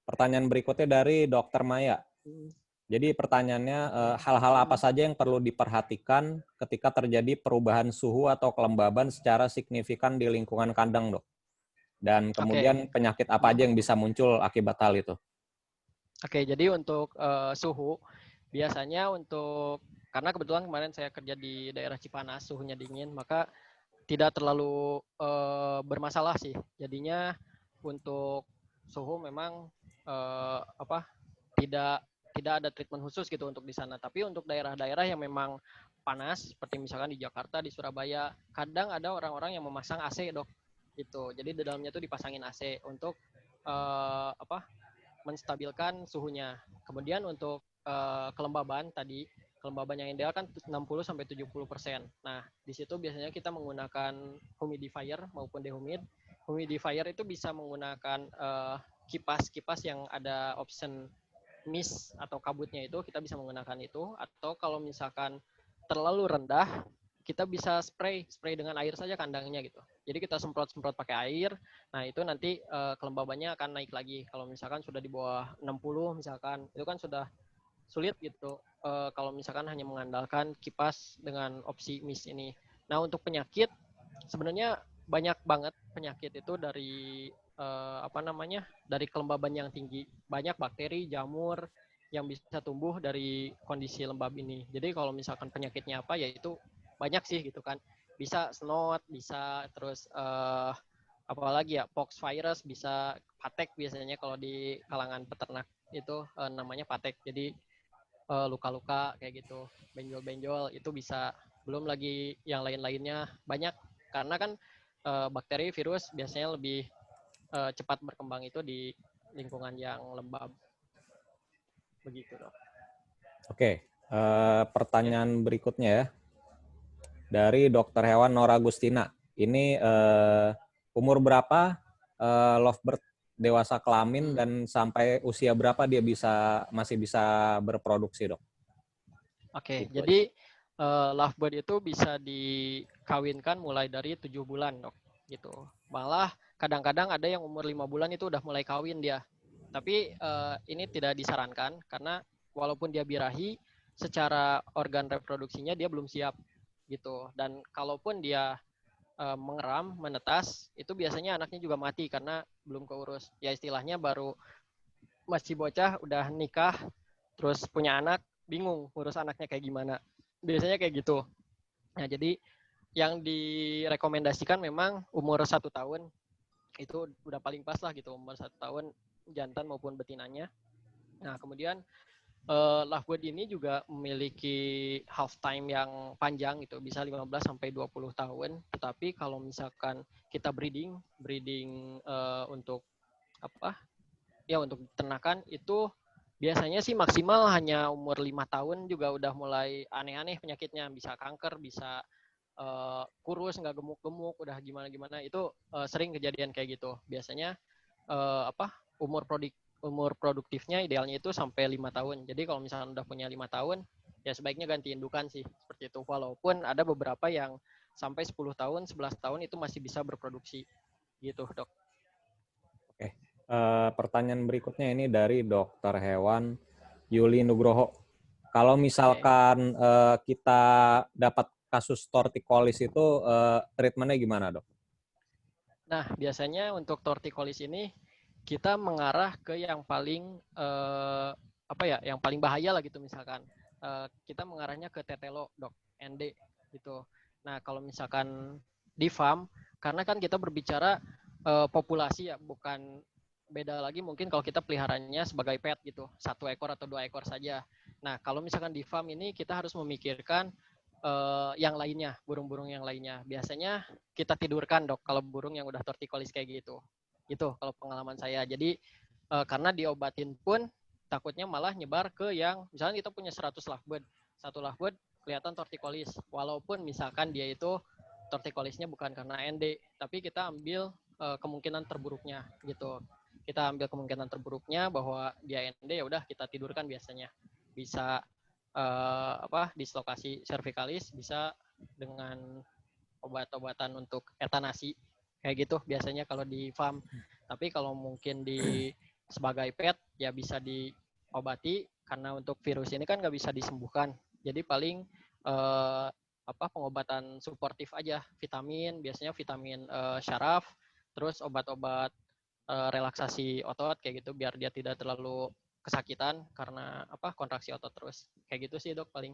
C: pertanyaan berikutnya dari Dr. Maya. Jadi pertanyaannya, hal-hal apa saja yang perlu diperhatikan ketika terjadi perubahan suhu atau kelembaban secara signifikan di lingkungan kandang, Dok? Dan kemudian penyakit apa aja yang bisa muncul akibat hal itu?
B: Oke, jadi untuk suhu, biasanya karena kebetulan kemarin saya kerja di daerah Cipanas, suhunya dingin, maka tidak terlalu bermasalah sih. Jadinya untuk suhu memang tidak ada treatment khusus gitu untuk di sana. Tapi untuk daerah-daerah yang memang panas, seperti misalkan di Jakarta, di Surabaya, kadang ada orang-orang yang memasang AC, Dok. Gitu. Jadi di dalamnya tuh dipasangin AC untuk menstabilkan suhunya. Kemudian untuk kelembaban tadi, kelembaban yang ideal kan 60-70%. Nah, di situ biasanya kita menggunakan humidifier maupun dehumid. Humidifier itu bisa menggunakan kipas yang ada option mist atau kabutnya, itu kita bisa menggunakan itu. Atau kalau misalkan terlalu rendah, kita bisa spray dengan air saja kandangnya gitu. Jadi kita semprot pakai air. Nah, itu nanti kelembabannya akan naik lagi. Kalau misalkan sudah di bawah 60 misalkan, itu kan sudah sulit gitu. Kalau misalkan hanya mengandalkan kipas dengan opsi mist ini. Nah, untuk penyakit sebenarnya banyak banget penyakit itu dari dari kelembaban yang tinggi. Banyak bakteri, jamur yang bisa tumbuh dari kondisi lembab ini. Jadi kalau misalkan penyakitnya apa, ya itu banyak sih gitu kan. Bisa snot, bisa terus apalagi ya pox virus, bisa patek biasanya kalau di kalangan peternak itu namanya patek. Jadi luka-luka kayak gitu, benjol-benjol itu bisa. Belum lagi yang lain-lainnya banyak karena kan bakteri, virus biasanya lebih cepat berkembang itu di lingkungan yang lembab. Begitu dok.
C: Oke, pertanyaan berikutnya ya dari Dokter Hewan Nora Agustina. Ini umur berapa lovebird dewasa kelamin dan sampai usia berapa dia masih bisa berproduksi, dok?
B: Oke, jadi lovebird itu bisa dikawinkan mulai dari 7 bulan, dok. Gitu. Malah kadang-kadang ada yang umur 5 bulan itu udah mulai kawin dia. Tapi ini tidak disarankan karena walaupun dia birahi, secara organ reproduksinya dia belum siap gitu. Dan kalaupun dia mengeram, menetas, itu biasanya anaknya juga mati karena belum keurus. Ya istilahnya baru masih bocah, udah nikah, terus punya anak, bingung ngurus anaknya kayak gimana. Biasanya kayak gitu. Nah jadi yang direkomendasikan memang umur 1 tahun itu udah paling pas lah gitu, umur 1 tahun jantan maupun betinanya. Nah kemudian lovebird ini juga memiliki half time yang panjang gitu, bisa 15 sampai 20 tahun. Tetapi kalau misalkan kita breeding untuk untuk ternakan itu biasanya sih maksimal hanya umur 5 tahun juga udah mulai aneh-aneh penyakitnya, bisa kanker, bisa kurus, nggak gemuk-gemuk, udah gimana-gimana. Itu sering kejadian kayak gitu. Biasanya umur produktifnya idealnya itu sampai 5 tahun. Jadi kalau misalnya udah punya 5 tahun, ya sebaiknya ganti indukan sih, seperti itu. Walaupun ada beberapa yang sampai 10 tahun, 11 tahun itu masih bisa berproduksi. Gitu, dok.
C: Oke. Pertanyaan berikutnya ini dari Dokter Hewan Yuli Nugroho. Kalau misalkan kita dapat kasus torticollis itu treatmentnya gimana, dok?
B: Nah, biasanya untuk torticollis ini kita mengarah ke yang paling yang paling bahaya lah gitu misalkan. Kita mengarahnya ke tetelo, dok, ND gitu. Nah, kalau misalkan di farm, karena kan kita berbicara populasi ya, bukan beda lagi mungkin kalau kita peliharanya sebagai pet gitu, 1 ekor atau 2 ekor saja. Nah, kalau misalkan di farm ini kita harus memikirkan yang lainnya, burung-burung yang lainnya. Biasanya kita tidurkan, dok, kalau burung yang udah torticollis kayak gitu. Itu kalau pengalaman saya. Jadi karena diobatin pun takutnya malah nyebar ke yang misalnya kita punya 100 lovebird. 1 lovebird kelihatan torticollis. Walaupun misalkan dia itu torticollisnya bukan karena ND, tapi kita ambil kemungkinan terburuknya gitu. Kita ambil kemungkinan terburuknya bahwa dia ND, ya udah kita tidurkan biasanya. Bisa dislokasi cervicalis, bisa dengan obat-obatan untuk etanasi kayak gitu biasanya kalau di farm. Tapi kalau mungkin di sebagai pet ya bisa diobati karena untuk virus ini kan nggak bisa disembuhkan. Jadi paling pengobatan suportif aja, vitamin, biasanya vitamin syaraf, terus obat-obat relaksasi otot kayak gitu biar dia tidak terlalu kesakitan karena kontraksi otot terus. Kayak gitu sih, dok, paling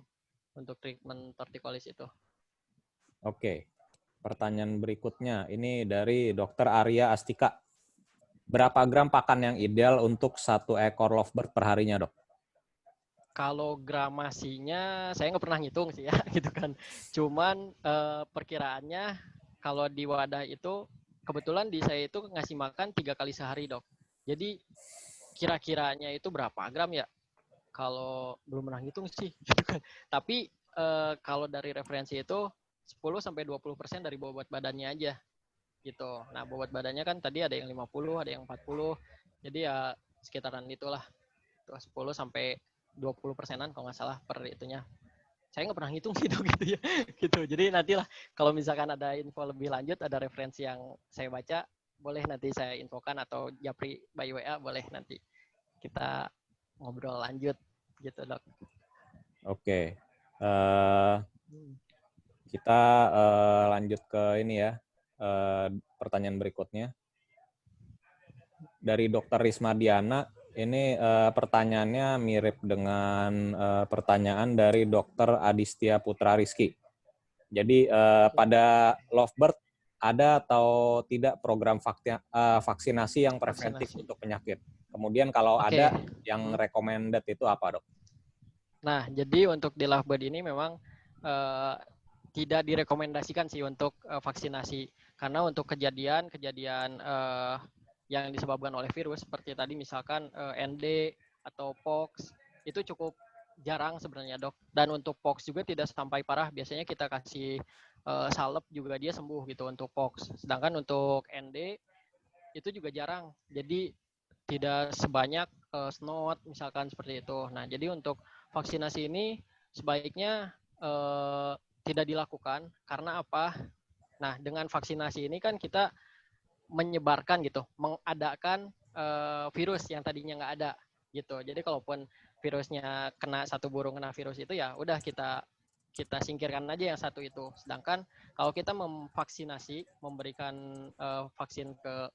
B: untuk treatment torticollis itu.
C: Oke. Pertanyaan berikutnya ini dari Dr. Arya Astika. Berapa gram pakan yang ideal untuk 1 ekor lovebird per harinya, dok?
B: Kalau gramasinya saya nggak pernah ngitung sih ya gitu kan. Cuman perkiraannya kalau di wadah itu kebetulan di saya itu ngasih makan 3 kali sehari, dok. Jadi kira-kiranya itu berapa gram ya? Kalau belum pernah ngitung sih gitu kan. Tapi kalau dari referensi itu 10-20% dari bobot badannya aja gitu. Nah, bobot badannya kan tadi ada yang 50, ada yang 40. Jadi ya sekitaran itulah. 10-20%-an kalau nggak salah per itunya. saya nggak pernah ngitung sih dok gitu ya. Gitu. Jadi nantilah kalau misalkan ada info lebih lanjut, ada referensi yang saya baca, boleh nanti saya infokan atau japri by WA boleh nanti kita ngobrol lanjut gitu dok.
C: Oke. Kita lanjut ke ini ya, pertanyaan berikutnya. Dari Dr. Risma Diana, ini pertanyaannya mirip dengan pertanyaan dari Dr. Adistia Putra Rizky. Jadi pada Lovebird ada atau tidak program vaksinasi yang preventif untuk penyakit? Kemudian kalau ada yang recommended itu apa, dok?
B: Nah, jadi untuk di Lovebird ini memang tidak direkomendasikan sih untuk vaksinasi, karena untuk kejadian yang disebabkan oleh virus seperti tadi misalkan ND atau POX itu cukup jarang sebenarnya dok, dan untuk POX juga tidak sampai parah, biasanya kita kasih salep juga dia sembuh gitu untuk POX, sedangkan untuk ND itu juga jarang, jadi tidak sebanyak snot misalkan seperti itu. Nah, jadi untuk vaksinasi ini sebaiknya tidak dilakukan karena apa? Nah, dengan vaksinasi ini kan kita menyebarkan gitu, mengadakan virus yang tadinya nggak ada gitu. Jadi kalaupun virusnya kena satu burung kena virus itu ya udah kita singkirkan aja yang satu itu. Sedangkan kalau kita memvaksinasi, memberikan vaksin ke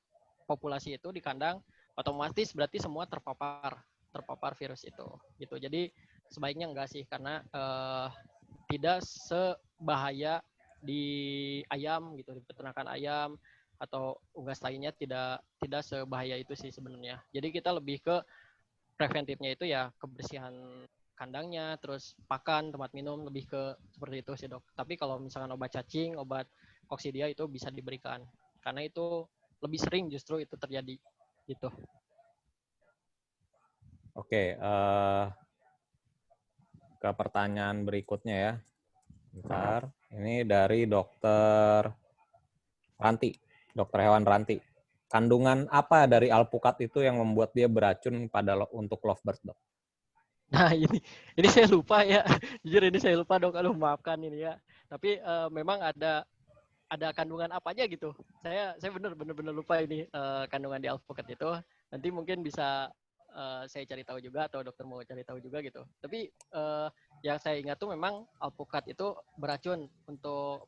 B: populasi itu di kandang, otomatis berarti semua terpapar virus itu gitu. Jadi sebaiknya enggak sih, karena tidak sebahaya di ayam gitu, di peternakan ayam atau unggas lainnya, tidak sebahaya itu sih sebenarnya. Jadi kita lebih ke preventifnya itu ya kebersihan kandangnya, terus pakan, tempat minum, lebih ke seperti itu sih dok. Tapi kalau misalkan obat cacing, obat koksidia itu bisa diberikan, karena itu lebih sering justru itu terjadi gitu.
C: Oke, ke pertanyaan berikutnya ya. Bentar, ini dari Dokter Ranti, Dokter Hewan Ranti. Kandungan apa dari alpukat itu yang membuat dia beracun untuk lovebird, dok?
B: Nah ini saya lupa ya, jujur ini saya lupa dok, aduh maafkan ini ya. Tapi memang ada kandungan apa aja gitu. Saya benar-benar lupa ini kandungan di alpukat itu. Nanti mungkin bisa saya cari tahu juga atau dokter mau cari tahu juga gitu. Tapi yang saya ingat tuh memang alpukat itu beracun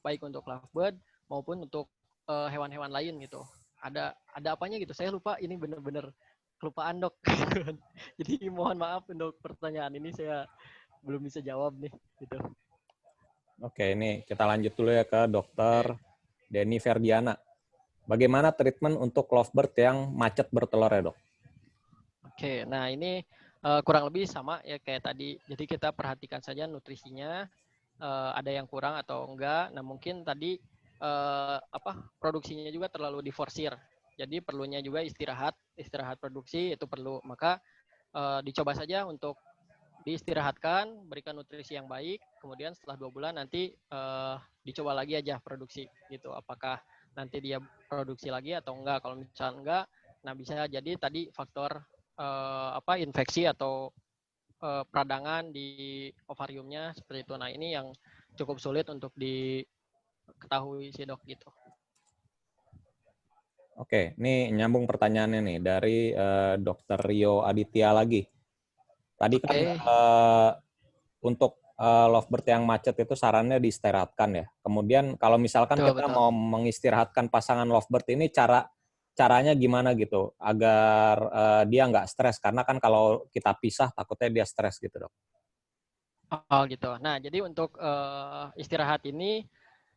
B: baik untuk lovebird maupun untuk hewan-hewan lain gitu. Ada apanya gitu. Saya lupa, ini benar-benar kelupaan dok. Jadi mohon maaf untuk pertanyaan ini saya belum bisa jawab nih gitu.
C: Oke, ini kita lanjut dulu ya ke Dokter Denny Ferdiana. Bagaimana treatment untuk lovebird yang macet bertelur ya, dok?
B: Oke, nah ini kurang lebih sama ya kayak tadi. Jadi kita perhatikan saja nutrisinya, ada yang kurang atau enggak. Nah mungkin tadi produksinya juga terlalu diforsir. Jadi perlunya juga istirahat produksi itu perlu. Maka dicoba saja untuk diistirahatkan, berikan nutrisi yang baik. Kemudian setelah 2 bulan nanti dicoba lagi aja produksi gitu. Apakah nanti dia produksi lagi atau enggak? Kalau misalnya enggak, nah bisa jadi tadi faktor infeksi atau peradangan di ovariumnya seperti itu. Nah ini yang cukup sulit untuk diketahui sih dok gitu.
C: Oke, ini nyambung pertanyaannya nih dari Dr. Rio Aditya lagi. Tadi kan untuk lovebird yang macet itu sarannya diistirahatkan ya. Kemudian kalau misalkan kita mau mengistirahatkan pasangan lovebird ini caranya gimana gitu agar dia nggak stres, karena kan kalau kita pisah takutnya dia stres gitu, dok.
B: Oh gitu. Nah jadi untuk istirahat ini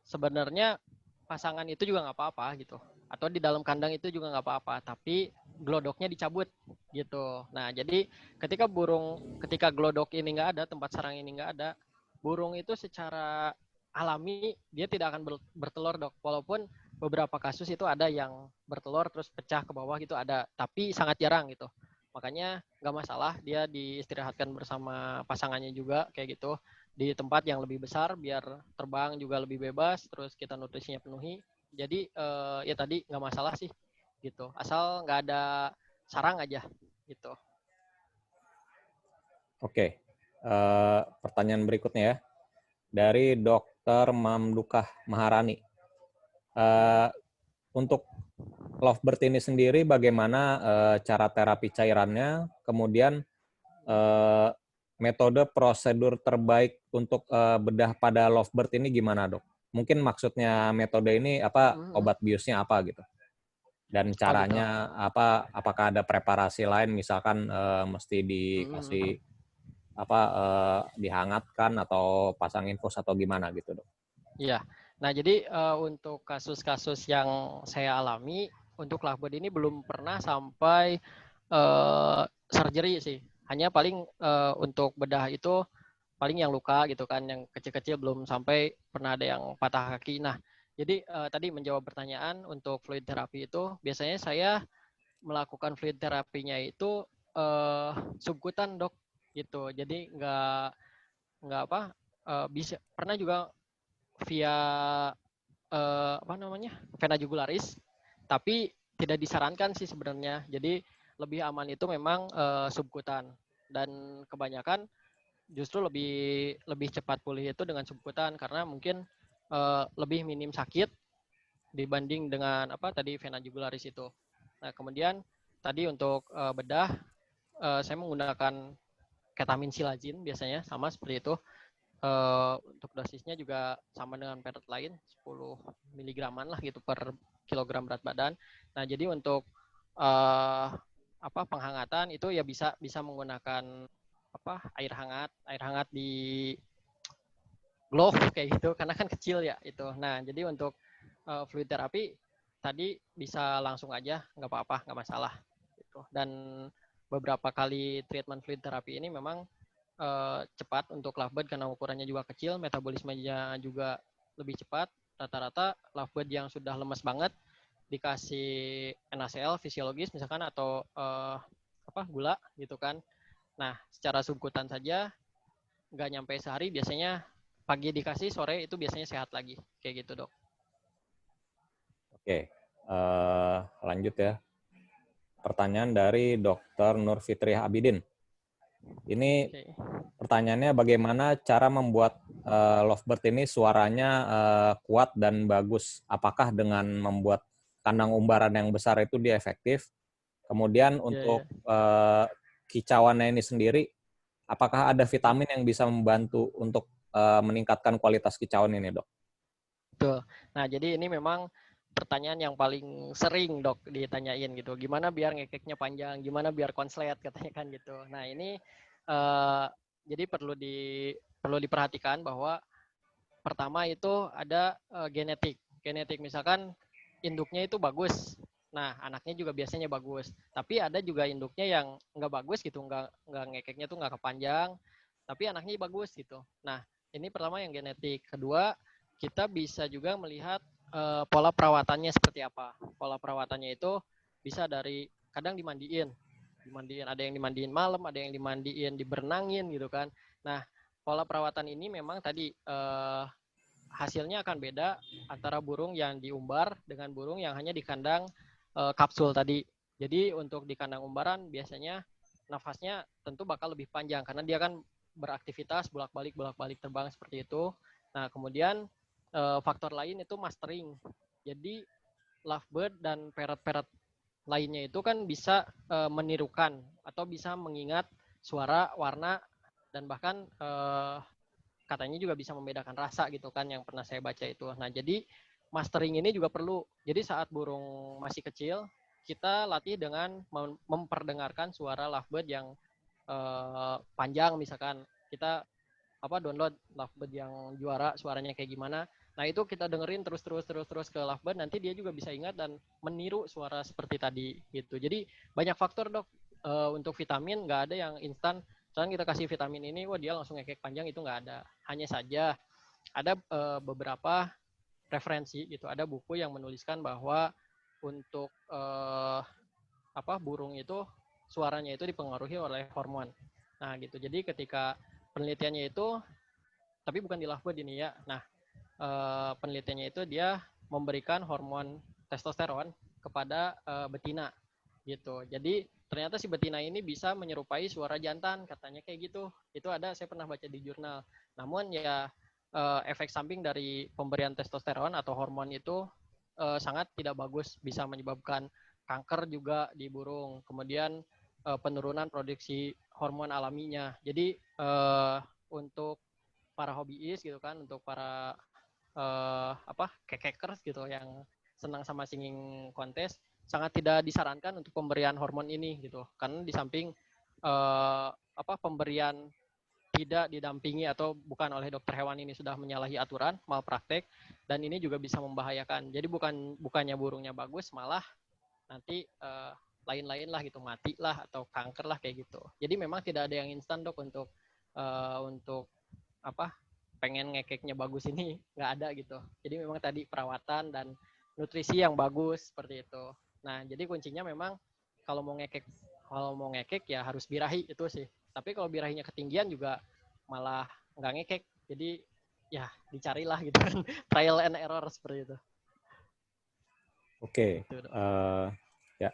B: sebenarnya pasangan itu juga nggak apa-apa gitu, atau di dalam kandang itu juga nggak apa-apa, tapi glodoknya dicabut gitu. Nah jadi ketika glodok ini nggak ada, tempat sarang ini nggak ada, burung itu secara alami dia tidak akan bertelur dok. Walaupun beberapa kasus itu ada yang bertelur terus pecah ke bawah gitu ada, tapi sangat jarang gitu. Makanya nggak masalah dia diistirahatkan bersama pasangannya juga kayak gitu di tempat yang lebih besar biar terbang juga lebih bebas, terus kita nutrisinya penuhi. Jadi ya tadi nggak masalah sih gitu, asal nggak ada sarang aja gitu.
C: Oke, pertanyaan berikutnya ya. dari Dr. Mamdukah Maharani. Untuk lovebird ini sendiri bagaimana cara terapi cairannya, kemudian metode prosedur terbaik untuk bedah pada lovebird ini gimana, Dok? Mungkin maksudnya metode ini apa, obat biusnya apa gitu? Dan caranya apa? Apakah ada preparasi lain, misalkan mesti dikasih apa, dihangatkan atau pasang infus atau gimana gitu, Dok?
B: Iya. Nah, jadi untuk kasus-kasus yang saya alami untuk lovebird ini belum pernah sampai surgery sih. Hanya paling untuk bedah itu paling yang luka gitu kan, yang kecil-kecil, belum sampai pernah ada yang patah kaki. Nah, jadi tadi menjawab pertanyaan untuk fluid terapi itu biasanya saya melakukan fluid terapinya itu subkutan, Dok, gitu. Jadi nggak apa, bisa pernah juga via apa namanya, vena jugularis, tapi tidak disarankan sih sebenarnya. Jadi lebih aman itu memang subkutan, dan kebanyakan justru lebih cepat pulih itu dengan subkutan karena mungkin lebih minim sakit dibanding dengan apa tadi vena jugularis itu. Nah, kemudian tadi untuk bedah saya menggunakan ketamin silazin biasanya, sama seperti itu. Untuk dosisnya juga sama dengan parrot lain, 10 miligraman lah gitu per kilogram berat badan. Nah, jadi untuk apa penghangatan itu ya bisa menggunakan apa air hangat di glove kayak gitu karena kan kecil ya itu. Nah, jadi untuk fluid terapi tadi bisa langsung aja, nggak apa-apa, nggak masalah gitu. Dan beberapa kali treatment fluid terapi ini memang cepat untuk lovebird karena ukurannya juga kecil, metabolismenya juga lebih cepat. Rata-rata lovebird yang sudah lemes banget dikasih NaCl fisiologis misalkan atau apa gula gitu kan. Nah, secara subkutan saja nggak nyampe sehari, biasanya pagi dikasih, sore itu biasanya sehat lagi kayak gitu, Dok.
C: Oke, lanjut ya. Pertanyaan dari Dr. Nur Fitriah Abidin. Ini pertanyaannya, bagaimana cara membuat lovebird ini suaranya kuat dan bagus? Apakah dengan membuat kandang umbaran yang besar itu dia efektif? Kemudian untuk kicauannya ini sendiri, apakah ada vitamin yang bisa membantu untuk meningkatkan kualitas kicauan ini, Dok?
B: Betul. Nah, jadi ini memang pertanyaan yang paling sering, Dok, ditanyain gitu. Gimana biar ngekeknya panjang, gimana biar konslet katanya kan gitu. Nah, ini jadi perlu diperhatikan bahwa pertama itu ada genetik. Genetik misalkan induknya itu bagus. Nah, anaknya juga biasanya bagus. Tapi ada juga induknya yang nggak bagus gitu, nggak ngekeknya tuh nggak kepanjang, tapi anaknya bagus gitu. Nah, ini pertama yang genetik. Kedua, kita bisa juga melihat pola perawatannya seperti apa. Pola perawatannya itu bisa dari kadang dimandiin, ada yang dimandiin malam, ada yang dimandiin, diberenangin gitu kan. Nah, pola perawatan ini memang tadi hasilnya akan beda antara burung yang diumbar dengan burung yang hanya di kandang kapsul tadi. Jadi untuk di kandang umbaran biasanya nafasnya tentu bakal lebih panjang karena dia kan beraktivitas bolak-balik terbang seperti itu. Nah, kemudian faktor lain itu mastering. Jadi lovebird dan parrot-parrot lainnya itu kan bisa menirukan atau bisa mengingat suara, warna, dan bahkan katanya juga bisa membedakan rasa gitu kan, yang pernah saya baca itu. Nah, jadi mastering ini juga perlu. Jadi saat burung masih kecil, kita latih dengan memperdengarkan suara lovebird yang panjang, misalkan kita download lovebird yang juara suaranya kayak gimana. Nah, itu kita dengerin terus ke lovebird, nanti dia juga bisa ingat dan meniru suara seperti tadi gitu. Jadi banyak faktor, Dok. Untuk vitamin nggak ada yang instan. Misalnya kita kasih vitamin ini, wah dia langsung ngekek panjang, itu nggak ada. Hanya saja ada beberapa referensi gitu. Ada buku yang menuliskan bahwa untuk burung itu suaranya itu dipengaruhi oleh hormon. Nah, gitu. Jadi ketika penelitiannya itu, tapi bukan di lovebird ini ya. Nah, penelitiannya itu dia memberikan hormon testosteron kepada betina gitu. Jadi ternyata si betina ini bisa menyerupai suara jantan, katanya kayak gitu. Itu ada, saya pernah baca di jurnal. Namun ya efek samping dari pemberian testosteron atau hormon itu sangat tidak bagus, bisa menyebabkan kanker juga di burung. Kemudian penurunan produksi hormon alaminya. Jadi untuk para hobiis gitu kan, untuk para kekekers gitu yang senang sama singing kontes, sangat tidak disarankan untuk pemberian hormon ini gitu. Karena di samping pemberian tidak didampingi atau bukan oleh dokter hewan ini sudah menyalahi aturan, malpraktek, dan ini juga bisa membahayakan. Jadi bukannya burungnya bagus, malah nanti lain-lain lah gitu, mati lah atau kanker lah kayak gitu. Jadi memang tidak ada yang instan dok untuk pengen ngekeknya bagus ini, nggak ada gitu. Jadi memang tadi perawatan dan nutrisi yang bagus seperti itu. Nah jadi kuncinya memang kalau mau ngekek ya harus birahi itu sih. Tapi kalau birahinya ketinggian juga malah nggak ngekek. Jadi ya dicarilah gitu kan. Trial and error seperti itu.
C: Oke. Ya.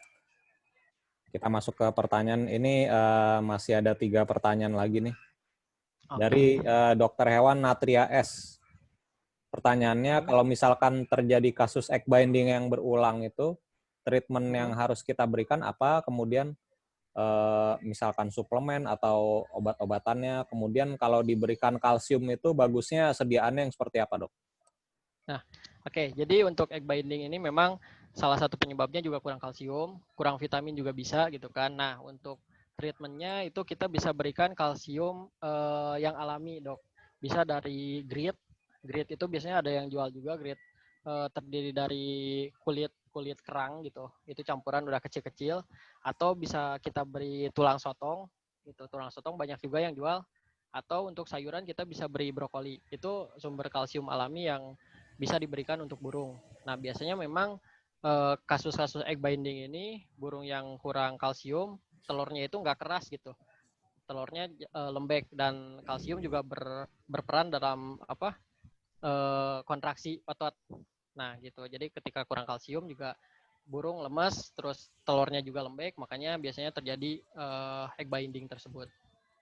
C: Kita masuk ke pertanyaan. Ini masih ada 3 pertanyaan lagi nih. Dari dokter hewan Natria S. Pertanyaannya, kalau misalkan terjadi kasus egg binding yang berulang itu, treatment yang harus kita berikan apa? Kemudian misalkan suplemen atau obat-obatannya. Kemudian kalau diberikan kalsium itu bagusnya sediaannya yang seperti apa, dok?
B: Nah, oke. Jadi untuk egg binding ini memang salah satu penyebabnya juga kurang kalsium, kurang vitamin juga bisa gitu kan. Nah, untuk treatmentnya itu kita bisa berikan kalsium yang alami, dok. Bisa dari grit. Grit itu biasanya ada yang jual juga, grit terdiri dari kulit kerang gitu. Itu campuran udah kecil-kecil. Atau bisa kita beri tulang sotong. Gitu. Tulang sotong banyak juga yang jual. Atau untuk sayuran kita bisa beri brokoli. Itu sumber kalsium alami yang bisa diberikan untuk burung. Nah biasanya memang kasus-kasus egg binding ini burung yang kurang kalsium, telurnya itu nggak keras gitu. Telurnya lembek dan kalsium juga berperan dalam kontraksi otot. Nah gitu. Jadi ketika kurang kalsium juga burung lemas, terus telurnya juga lembek, makanya biasanya terjadi egg binding tersebut.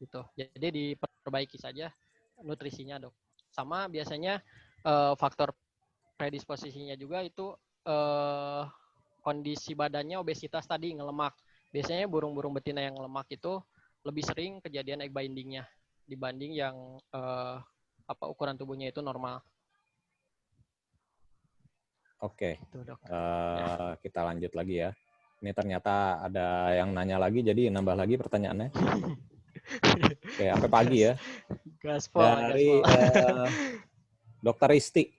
B: Gitu. Jadi diperbaiki saja nutrisinya, dok. Sama biasanya faktor predisposisinya juga itu kondisi badannya, obesitas tadi, ngelemak. Biasanya burung-burung betina yang ngelemak itu lebih sering kejadian egg bindingnya dibanding yang ukuran tubuhnya itu normal.
C: Oke,
B: gitu, dok.
C: Kita lanjut lagi ya. Ini ternyata ada yang nanya lagi, jadi nambah lagi pertanyaannya. Oke, sampai pagi ya.
B: Gaspol.
C: Dari Dokter Isti.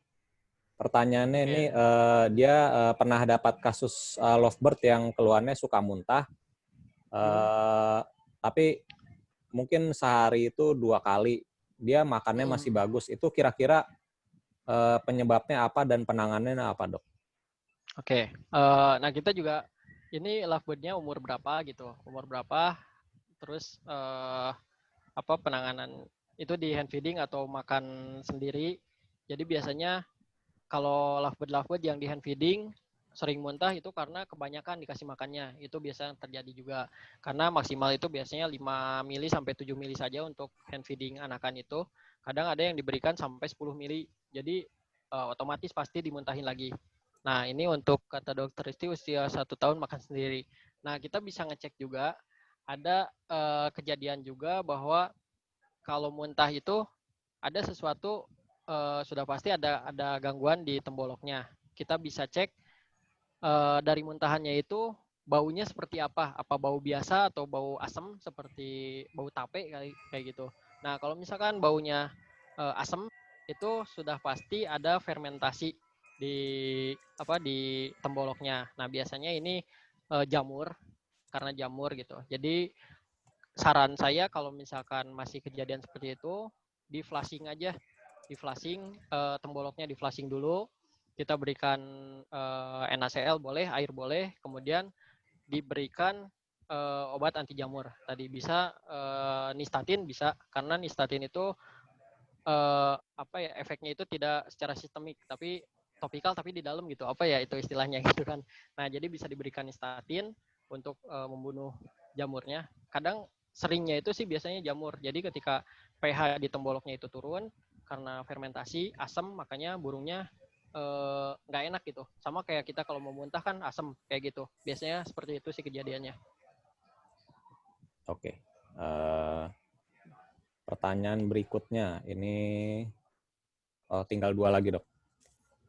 C: Pertanyaannya ini dia pernah dapat kasus lovebird yang keluarnya suka muntah, tapi mungkin sehari itu 2 kali. Dia makannya masih bagus. Itu kira-kira penyebabnya apa dan penanganannya apa, dok?
B: Oke, nah kita juga ini lovebird-nya umur berapa gitu, terus penanganan itu di hand feeding atau makan sendiri. Jadi biasanya kalau lovebird yang di hand feeding sering muntah itu karena kebanyakan dikasih makannya. Itu biasa terjadi juga. Karena maksimal itu biasanya 5 mili sampai 7 mili saja untuk hand feeding anakan itu. Kadang ada yang diberikan sampai 10 mili. Jadi otomatis pasti dimuntahin lagi. Nah, ini untuk kata dokter Isti usia 1 tahun makan sendiri. Nah, kita bisa ngecek juga ada kejadian juga bahwa kalau muntah itu ada sesuatu sudah pasti ada gangguan di temboloknya. Kita bisa cek dari muntahannya itu baunya seperti apa bau biasa atau bau asam seperti bau tape kayak gitu. Nah kalau misalkan baunya asam itu sudah pasti ada fermentasi di temboloknya. Nah biasanya ini jamur, karena jamur gitu. Jadi saran saya kalau misalkan masih kejadian seperti itu, di flushing aja, temboloknya di flushing dulu. Kita berikan NaCl boleh, air boleh, kemudian diberikan obat anti jamur. Tadi bisa nistatin bisa, karena nistatin itu efeknya itu tidak secara sistemik, tapi topikal tapi di dalam gitu. Itu istilahnya gitu kan. Nah, jadi bisa diberikan nistatin untuk membunuh jamurnya. Kadang seringnya itu sih biasanya jamur. Jadi ketika pH di temboloknya itu turun, karena fermentasi asam, makanya burungnya nggak enak gitu. Sama kayak kita kalau mau muntah kan asam kayak gitu. Biasanya seperti itu sih kejadiannya.
C: Oke. Pertanyaan berikutnya ini tinggal 2 lagi, Dok.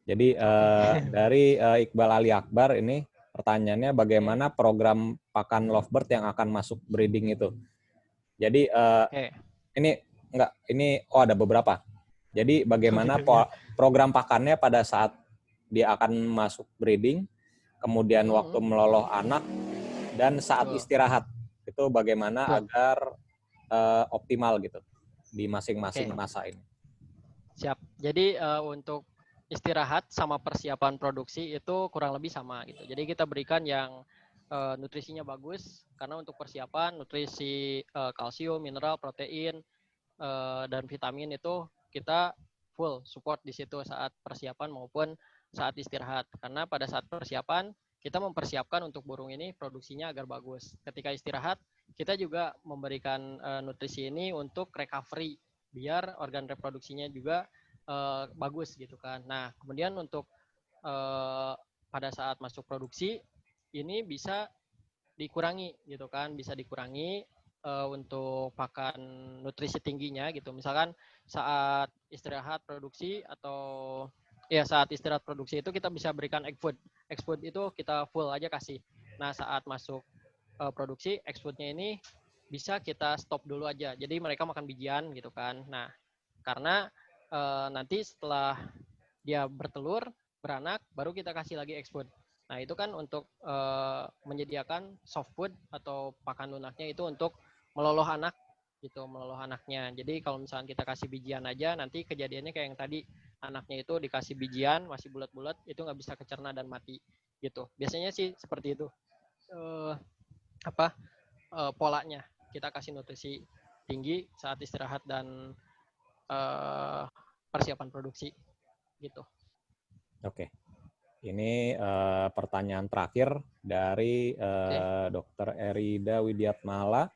C: Jadi dari Iqbal Ali Akbar ini pertanyaannya bagaimana program pakan lovebird yang akan masuk breeding itu. Jadi ini ada beberapa. Jadi bagaimana program pakannya pada saat dia akan masuk breeding, kemudian waktu meloloh anak, dan saat istirahat. Itu bagaimana agar optimal gitu di masing-masing masa ini.
B: Siap. Jadi untuk istirahat sama persiapan produksi itu kurang lebih sama gitu. Jadi kita berikan yang nutrisinya bagus, karena untuk persiapan nutrisi kalsium, mineral, protein, dan vitamin itu kita full support di situ saat persiapan maupun saat istirahat. Karena pada saat persiapan kita mempersiapkan untuk burung ini produksinya agar bagus. Ketika istirahat kita juga memberikan nutrisi ini untuk recovery biar organ reproduksinya juga bagus gitu kan. Nah, kemudian untuk pada saat masuk produksi ini bisa dikurangi gitu kan, bisa dikurangi untuk pakan nutrisi tingginya gitu. Misalkan saat istirahat produksi atau ya saat istirahat produksi itu kita bisa berikan egg food. Egg food itu kita full aja kasih. Nah, saat masuk produksi egg foodnya ini bisa kita stop dulu aja. Jadi mereka makan bijian gitu kan. Nah, karena nanti setelah dia bertelur, beranak, baru kita kasih lagi egg food. Nah, itu kan untuk menyediakan soft food atau pakan lunaknya itu untuk meloloh anak gitu, meloloh anaknya. Jadi kalau misalnya kita kasih bijian aja, nanti kejadiannya kayak yang tadi, anaknya itu dikasih bijian masih bulat-bulat, itu nggak bisa kecerna dan mati gitu. Biasanya sih seperti itu polanya. Kita kasih nutrisi tinggi saat istirahat dan persiapan produksi gitu.
C: Oke. Ini pertanyaan terakhir dari Dr. Erida Widyamala.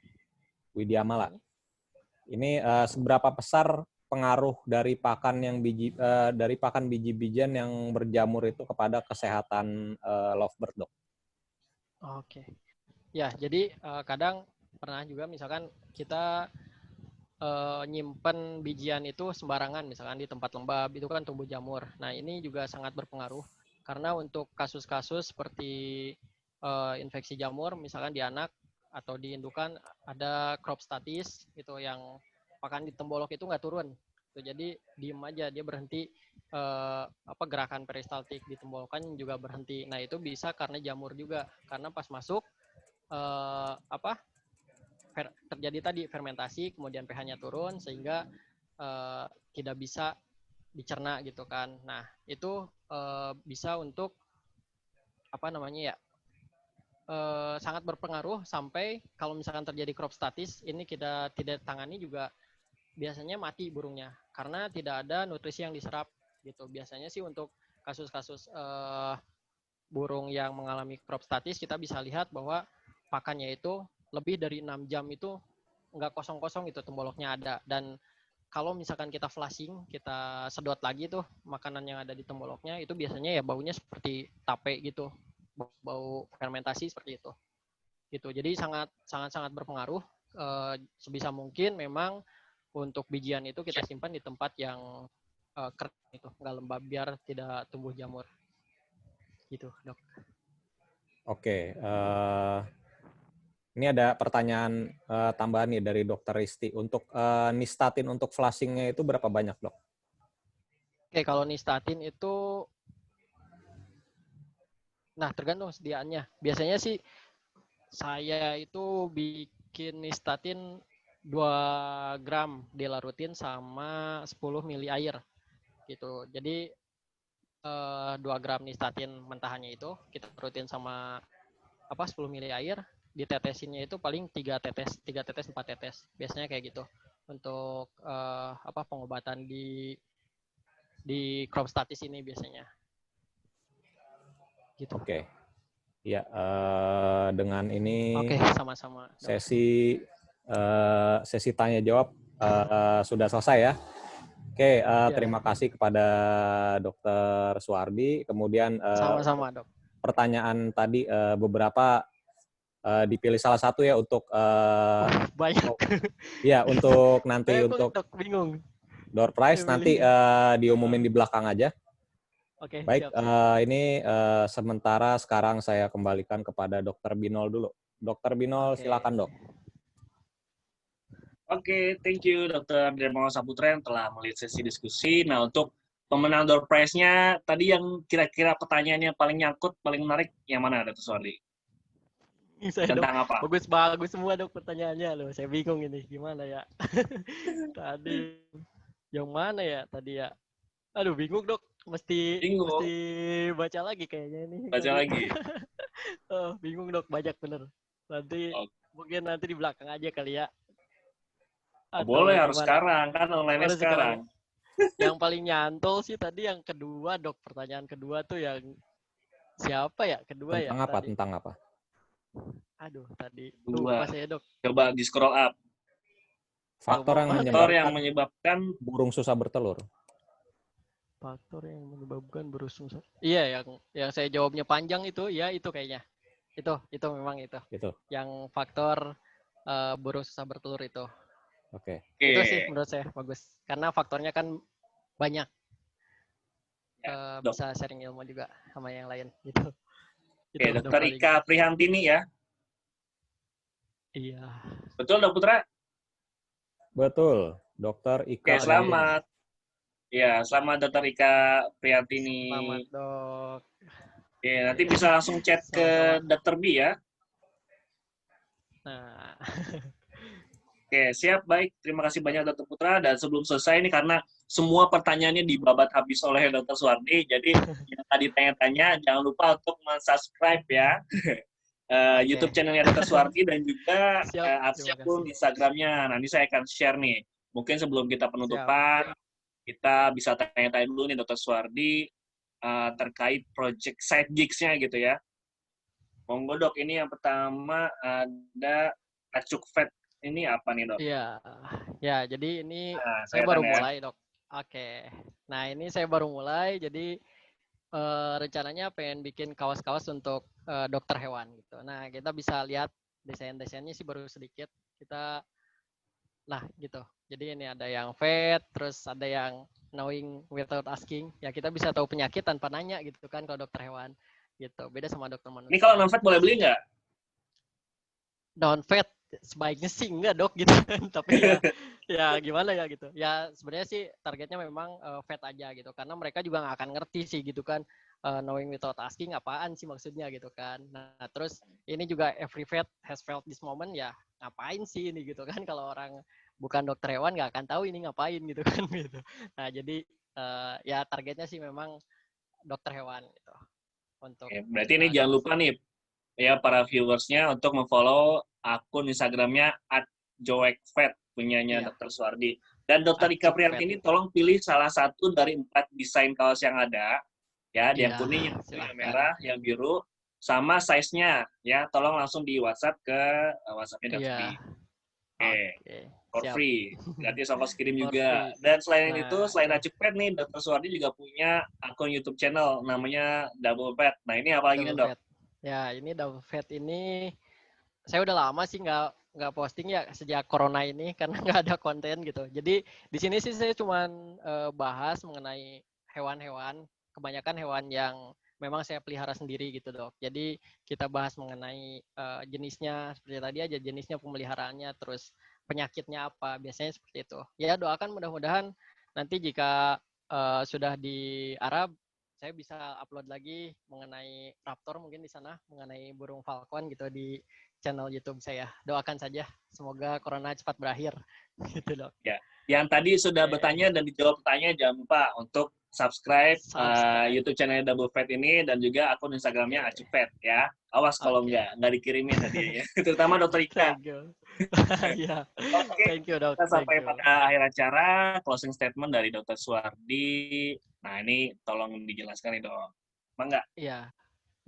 C: Ini seberapa besar pengaruh dari pakan biji-bijian yang berjamur itu kepada kesehatan lovebird, Dok?
B: Oke. Ya, jadi kadang pernah juga misalkan kita nyimpen bijian itu sembarangan, misalkan di tempat lembab, itu kan tumbuh jamur. Nah, ini juga sangat berpengaruh karena untuk kasus-kasus seperti infeksi jamur, misalkan di anak atau di indukan ada crop statis itu yang pakan di tembolok itu nggak turun. Jadi diem aja, dia berhenti, gerakan peristaltik di tembolokan juga berhenti. Nah, itu bisa karena jamur juga, karena pas masuk terjadi tadi fermentasi, kemudian pH-nya turun sehingga tidak bisa dicerna gitu kan. Nah, itu bisa untuk sangat berpengaruh sampai kalau misalkan terjadi crop statis, ini kita tidak tangani juga biasanya mati burungnya karena tidak ada nutrisi yang diserap gitu. Biasanya sih untuk kasus-kasus burung yang mengalami crop statis kita bisa lihat bahwa pakannya itu lebih dari 6 jam itu nggak kosong-kosong gitu, temboloknya ada. Dan kalau misalkan kita flushing, kita sedot lagi tuh makanan yang ada di temboloknya, itu biasanya ya baunya seperti tape gitu, bau fermentasi seperti itu. Gitu. Jadi sangat berpengaruh. Sebisa mungkin memang untuk bijian itu kita simpan di tempat yang kering itu, nggak lembab biar tidak tumbuh jamur. Gitu, Dok.
C: Oke. Ini ada pertanyaan tambahan nih dari Dr. Risti. Untuk nistatin untuk flushingnya itu berapa banyak, Dok?
B: Oke, kalau nistatin itu, nah tergantung sediaannya. Biasanya sih saya itu bikin nistatin 2 gram dilarutin sama 10 mili air gitu. Jadi 2 gram nistatin mentahannya itu kita rutin sama 10 mili air, ditetesinnya itu paling 3 tetes 4 tetes. Biasanya kayak gitu untuk pengobatan di crop statis ini biasanya. Gitu.
C: Oke. Ya, dengan ini
B: sama-sama.
C: Sesi tanya jawab sudah selesai ya. Oke, terima kasih kepada Dokter Suwardi. Kemudian
B: sama-sama dok.
C: Pertanyaan tadi beberapa dipilih salah satu ya untuk
B: banyak.
C: Ya untuk nanti untuk
B: dok, bingung.
C: Door prize nanti diumumin di belakang aja.
B: Oke,
C: baik.
B: siap.
C: Ini sementara sekarang saya kembalikan kepada Dokter Binol dulu. Dokter Binol, silakan dok.
A: Oke, thank you Dr. Dermawan Saputra yang telah melihat sesi diskusi. Nah, untuk pemenang door prize-nya, tadi yang kira-kira pertanyaannya paling nyangkut, paling menarik, yang mana Dr. Suwardi? Tentang
B: dok,
A: apa?
B: bagus semua dok pertanyaannya loh. Saya bingung ini gimana ya. Tadi yang mana ya tadi ya? Aduh bingung dok. Mesti baca lagi kayaknya ini.
A: Baca lagi.
B: Bingung dok, banyak bener. Nanti mungkin nanti di belakang aja kali ya.
A: Boleh, harus sekarang kan online sekarang.
B: Yang paling nyantol sih tadi yang kedua dok, pertanyaan kedua tuh yang siapa ya kedua
C: tentang
B: ya?
C: Apa? Tentang apa?
B: Aduh tadi lupa saya dok.
A: Coba di scroll up.
C: Faktor yang menyebabkan burung susah bertelur.
B: Faktor yang menyebabkan burung susah. Iya, yang saya jawabnya panjang itu, ya itu kayaknya. Itu memang itu. Yang faktor burung susah bertelur itu.
C: Oke.
B: Itu sih menurut saya bagus. Karena faktornya kan banyak. Bisa sharing ilmu juga sama yang lain gitu.
A: Oke, Dr. Ika Prihantini ya.
B: Iya.
A: Betul, Dok Putra?
C: Betul, Dr. Ika.
A: Oke, selamat. Ya, selamat Dr. Ika Prihantini.
B: Selamat, Dok.
A: Oke, nanti bisa langsung chat ke Dr. B ya.
B: Nah.
A: Oke, siap. Baik. Terima kasih banyak Dr. Putra. Dan sebelum selesai ini, karena semua pertanyaannya dibabat habis oleh Dr. Suwardi, jadi yang tadi tanya-tanya, jangan lupa untuk subscribe ya. YouTube channelnya Dr. Suwardi dan juga akun Instagramnya. Nanti saya akan share nih. Mungkin sebelum kita penutupan, kita bisa tanya-tanya dulu nih Dr. Suwardi terkait project side gigs-nya gitu ya. Monggo dok, ini yang pertama ada Acuk Vet. Ini apa nih dok?
B: Iya, ya jadi ini saya baru mulai dok. Oke, nah ini saya baru mulai, jadi rencananya pengen bikin kawas-kawas untuk dokter hewan gitu. Nah kita bisa lihat desain-desainnya sih baru sedikit. Nah gitu. Jadi ini ada yang vet, terus ada yang knowing without asking. Ya kita bisa tahu penyakit tanpa nanya gitu kan kalau dokter hewan gitu. Beda sama dokter manusia.
A: Ini kalau non vet boleh beli nggak?
B: Non vet sebaiknya sih enggak dok gitu kan, tapi ya gimana ya gitu ya, sebenarnya sih targetnya memang vet aja gitu, karena mereka juga nggak akan ngerti sih gitu kan, knowing without asking apaan sih maksudnya gitu kan. Nah terus ini juga every vet has felt this moment, ya ngapain sih ini gitu kan, kalau orang bukan dokter hewan nggak akan tahu ini ngapain gitu kan gitu. Nah jadi ya targetnya sih memang dokter hewan gitu. Untuk
A: berarti ini jangan lupa nih ya para viewersnya untuk memfollow akun Instagramnya @joekvet punyanya Dr. Suwardi. Dan Dr. Ika Prihantini tolong pilih salah satu dari 4 desain kaos yang ada, ya, yang kuning, yang merah, yang biru, sama size-nya, ya. Tolong langsung di WhatsApp ke WhatsApp-nya Dr. Oke. For free. Gratis ongkos kirim juga. Dan selain itu, selain Acuk Pet nih, Dr. Suwardi juga punya akun YouTube channel namanya Double Pet. Nah, ini apa lagi nih, Dok?
B: Ya, ini Double Vet ini saya udah lama sih nggak posting ya sejak corona ini karena nggak ada konten gitu. Jadi di sini sih saya cuman bahas mengenai hewan-hewan, kebanyakan hewan yang memang saya pelihara sendiri gitu dok. Jadi kita bahas mengenai jenisnya seperti tadi aja, jenisnya, pemeliharaannya, terus penyakitnya apa, biasanya seperti itu. Ya doakan mudah-mudahan nanti jika sudah di Arab, saya bisa upload lagi mengenai raptor mungkin di sana, mengenai burung falcon gitu di channel YouTube saya. Doakan saja semoga corona cepat berakhir gitu dok.
A: Ya, yang tadi sudah bertanya dan dijawab pertanyaan, jangan lupa untuk subscribe YouTube channel Double Vet ini dan juga akun Instagramnya Acuk Vet ya. Awas kalau nggak dikirimin tadi ya. Terutama Dr. Ika.
B: Iya.
A: Oke,
B: thank you dok.
A: Kita sampai pada akhir acara, closing statement dari Dr. Suwardi. Nah ini tolong dijelaskan nih dok. Bangga?
B: Iya.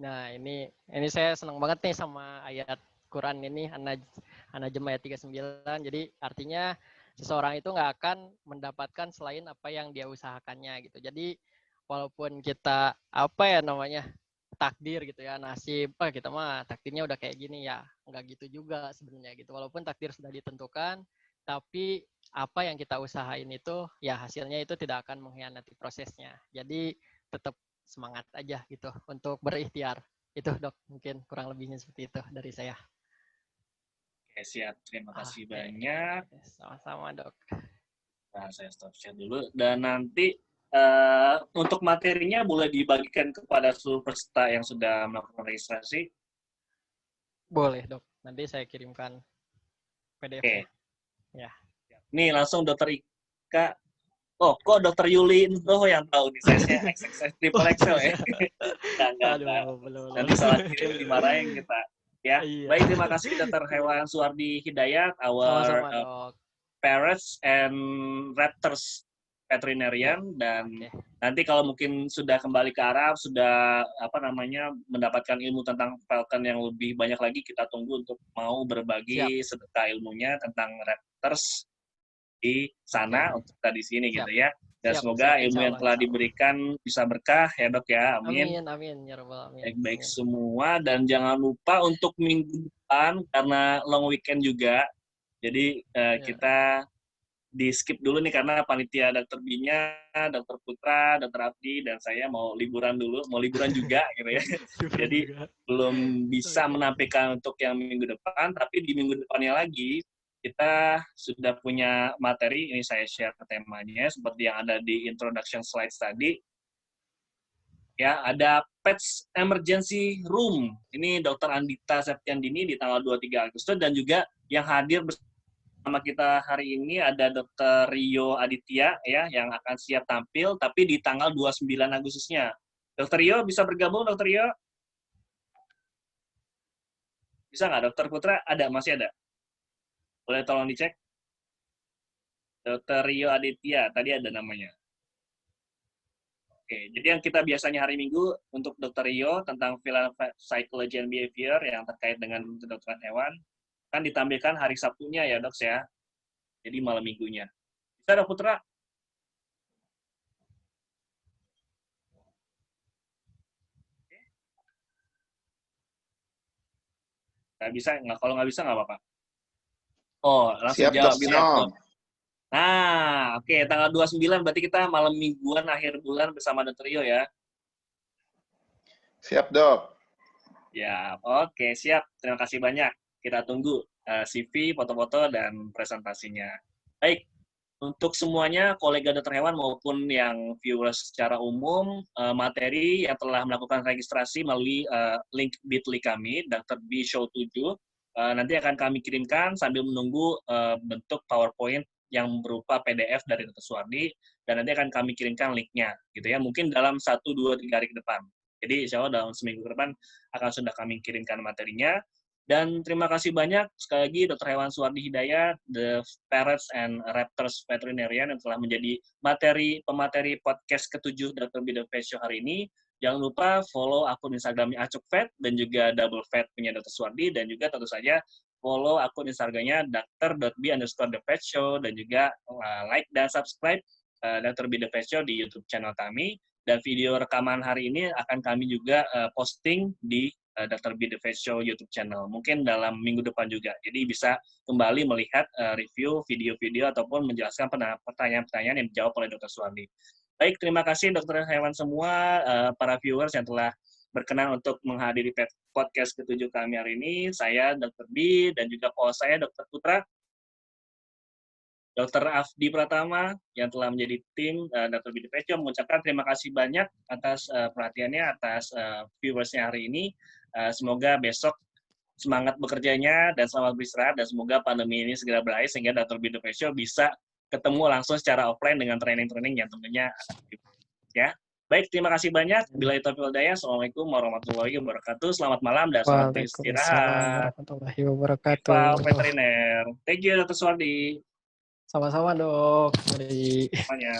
B: Nah ini saya senang banget nih sama ayat Quran ini, An-Najm ayat 39. Jadi artinya seseorang itu nggak akan mendapatkan selain apa yang dia usahakannya gitu. Jadi walaupun kita takdir gitu ya, nasib, kita mah takdirnya udah kayak gini ya, nggak gitu juga sebenarnya gitu. Walaupun takdir sudah ditentukan, tapi apa yang kita usahain itu ya hasilnya itu tidak akan mengkhianati prosesnya. Jadi tetap semangat aja gitu untuk berikhtiar. Itu Dok, mungkin kurang lebihnya seperti itu dari saya.
A: Oke, siap. Terima kasih banyak.
B: Sama-sama Dok.
A: Nah, saya stop share dulu. Dan nanti untuk materinya boleh dibagikan kepada seluruh peserta yang sudah melakukan registrasi?
B: Boleh, Dok. Nanti saya kirimkan PDF-nya.
A: Ya. Nih, langsung Dokter Ika. Oh, kok Dokter Yuli itu yang tahu nih size-nya XXS triple XL ya? Enggak. Nanti salah kirim dimarahin kita. Ya. Iya. Baik, terima kasih Dokter Hewan Suwardi Hidayat, our parrots and raptors veterinarian, dan nanti kalau mungkin sudah kembali ke Arab, sudah mendapatkan ilmu tentang falcon yang lebih banyak lagi, kita tunggu untuk mau berbagi sedekah ilmunya tentang raptors di sana untuk kita di sini gitu ya. Dan semoga ilmu yang telah diberikan bisa berkah ya Dok ya. Amin.
B: Amin. Ya Rabbal Alamin.
A: Baik-baik semua, dan jangan lupa untuk minggu depan karena long weekend juga. Jadi kita di skip dulu nih karena panitia Dr. B-nya, Dr. Putra, Dr. Abdi, dan saya mau liburan juga gitu ya. Jadi belum bisa menampilkan untuk yang minggu depan, tapi di minggu depannya lagi kita sudah punya materi. Ini saya share temanya seperti yang ada di introduction slides tadi. Ya, ada Pets Emergency Room. Ini Dr. Andita Septiandini di tanggal 23 Agustus, dan juga yang hadir sama kita hari ini ada Dr. Rio Aditya ya, yang akan siap tampil tapi di tanggal 29 Agustusnya. Dr. Rio bisa bergabung, Dr. Rio? Bisa nggak? Dr. Putra masih ada? Boleh tolong dicek? Dr. Rio Aditya, tadi ada namanya. Oke, jadi yang kita biasanya hari Minggu untuk Dr. Rio tentang psychology and behavior yang terkait dengan kedokteran hewan, kan ditampilkan hari Sabtunya ya Dok ya. Jadi malam Minggunya. Bisa Dok Putra? Nggak bisa, kalau nggak bisa nggak apa-apa. Oh, langsung jawab. Siap. Nah, oke, tanggal 29 berarti kita malam mingguan akhir bulan bersama Dr. Rio ya.
D: Siap, Dok.
A: Ya, oke, siap. Terima kasih banyak. Kita tunggu CV, foto-foto, dan presentasinya. Baik, untuk semuanya, kolega dokter hewan maupun yang viewers secara umum, materi yang telah melakukan registrasi melalui link bit.ly kami, Dr. B Show 7, nanti akan kami kirimkan sambil menunggu bentuk PowerPoint yang berupa PDF dari Dr. Suwardi, dan nanti akan kami kirimkan link-nya, gitu ya, mungkin dalam 1, 2, 3 hari ke depan. Jadi, insya Allah dalam seminggu ke depan akan sudah kami kirimkan materinya. Dan terima kasih banyak sekali lagi Dr. Hewan Suwardi Hidayat, the Parrots and Raptors Veterinarian, yang telah menjadi pemateri podcast ke-7 Dr. B The Vet Show hari ini. Jangan lupa follow akun Instagramnya Acuk Vet dan juga Double Vet punya Dr. Suwardi, dan juga tentu saja follow akun Instagramnya Dr.B_The Vet Show, dan juga like dan subscribe Dr. B The Vet Show di YouTube channel kami. Dan video rekaman hari ini akan kami juga posting di Dr. B The Vet Show YouTube channel. Mungkin dalam minggu depan juga. Jadi bisa kembali melihat review video-video ataupun menjelaskan pertanyaan-pertanyaan yang dijawab oleh Dr. Suwardi. Baik, terima kasih dokter hewan semua, para viewers yang telah berkenan untuk menghadiri podcast ke-7 kami hari ini. Saya Dr. B dan juga co-host saya Dr. Putra. Dr. Afdi Pratama yang telah menjadi tim Dr. B The Vet Show mengucapkan terima kasih banyak atas perhatiannya, atas viewersnya hari ini. Semoga besok semangat bekerjanya dan selamat beristirahat, dan semoga pandemi ini segera berakhir sehingga Dr. B The Vet Show bisa ketemu langsung secara offline dengan training-training yang tentunya ya. Baik, terima kasih banyak. Billahi taufiq wal hidayah. Assalamualaikum warahmatullahi wabarakatuh. Selamat malam dan selamat beristirahat.
B: Warahmatullahi wabarakatuh.
A: Pak Veteriner. Thank you Dr. Suwardi.
B: Sama-sama Dok. Mari.
A: Semuanya.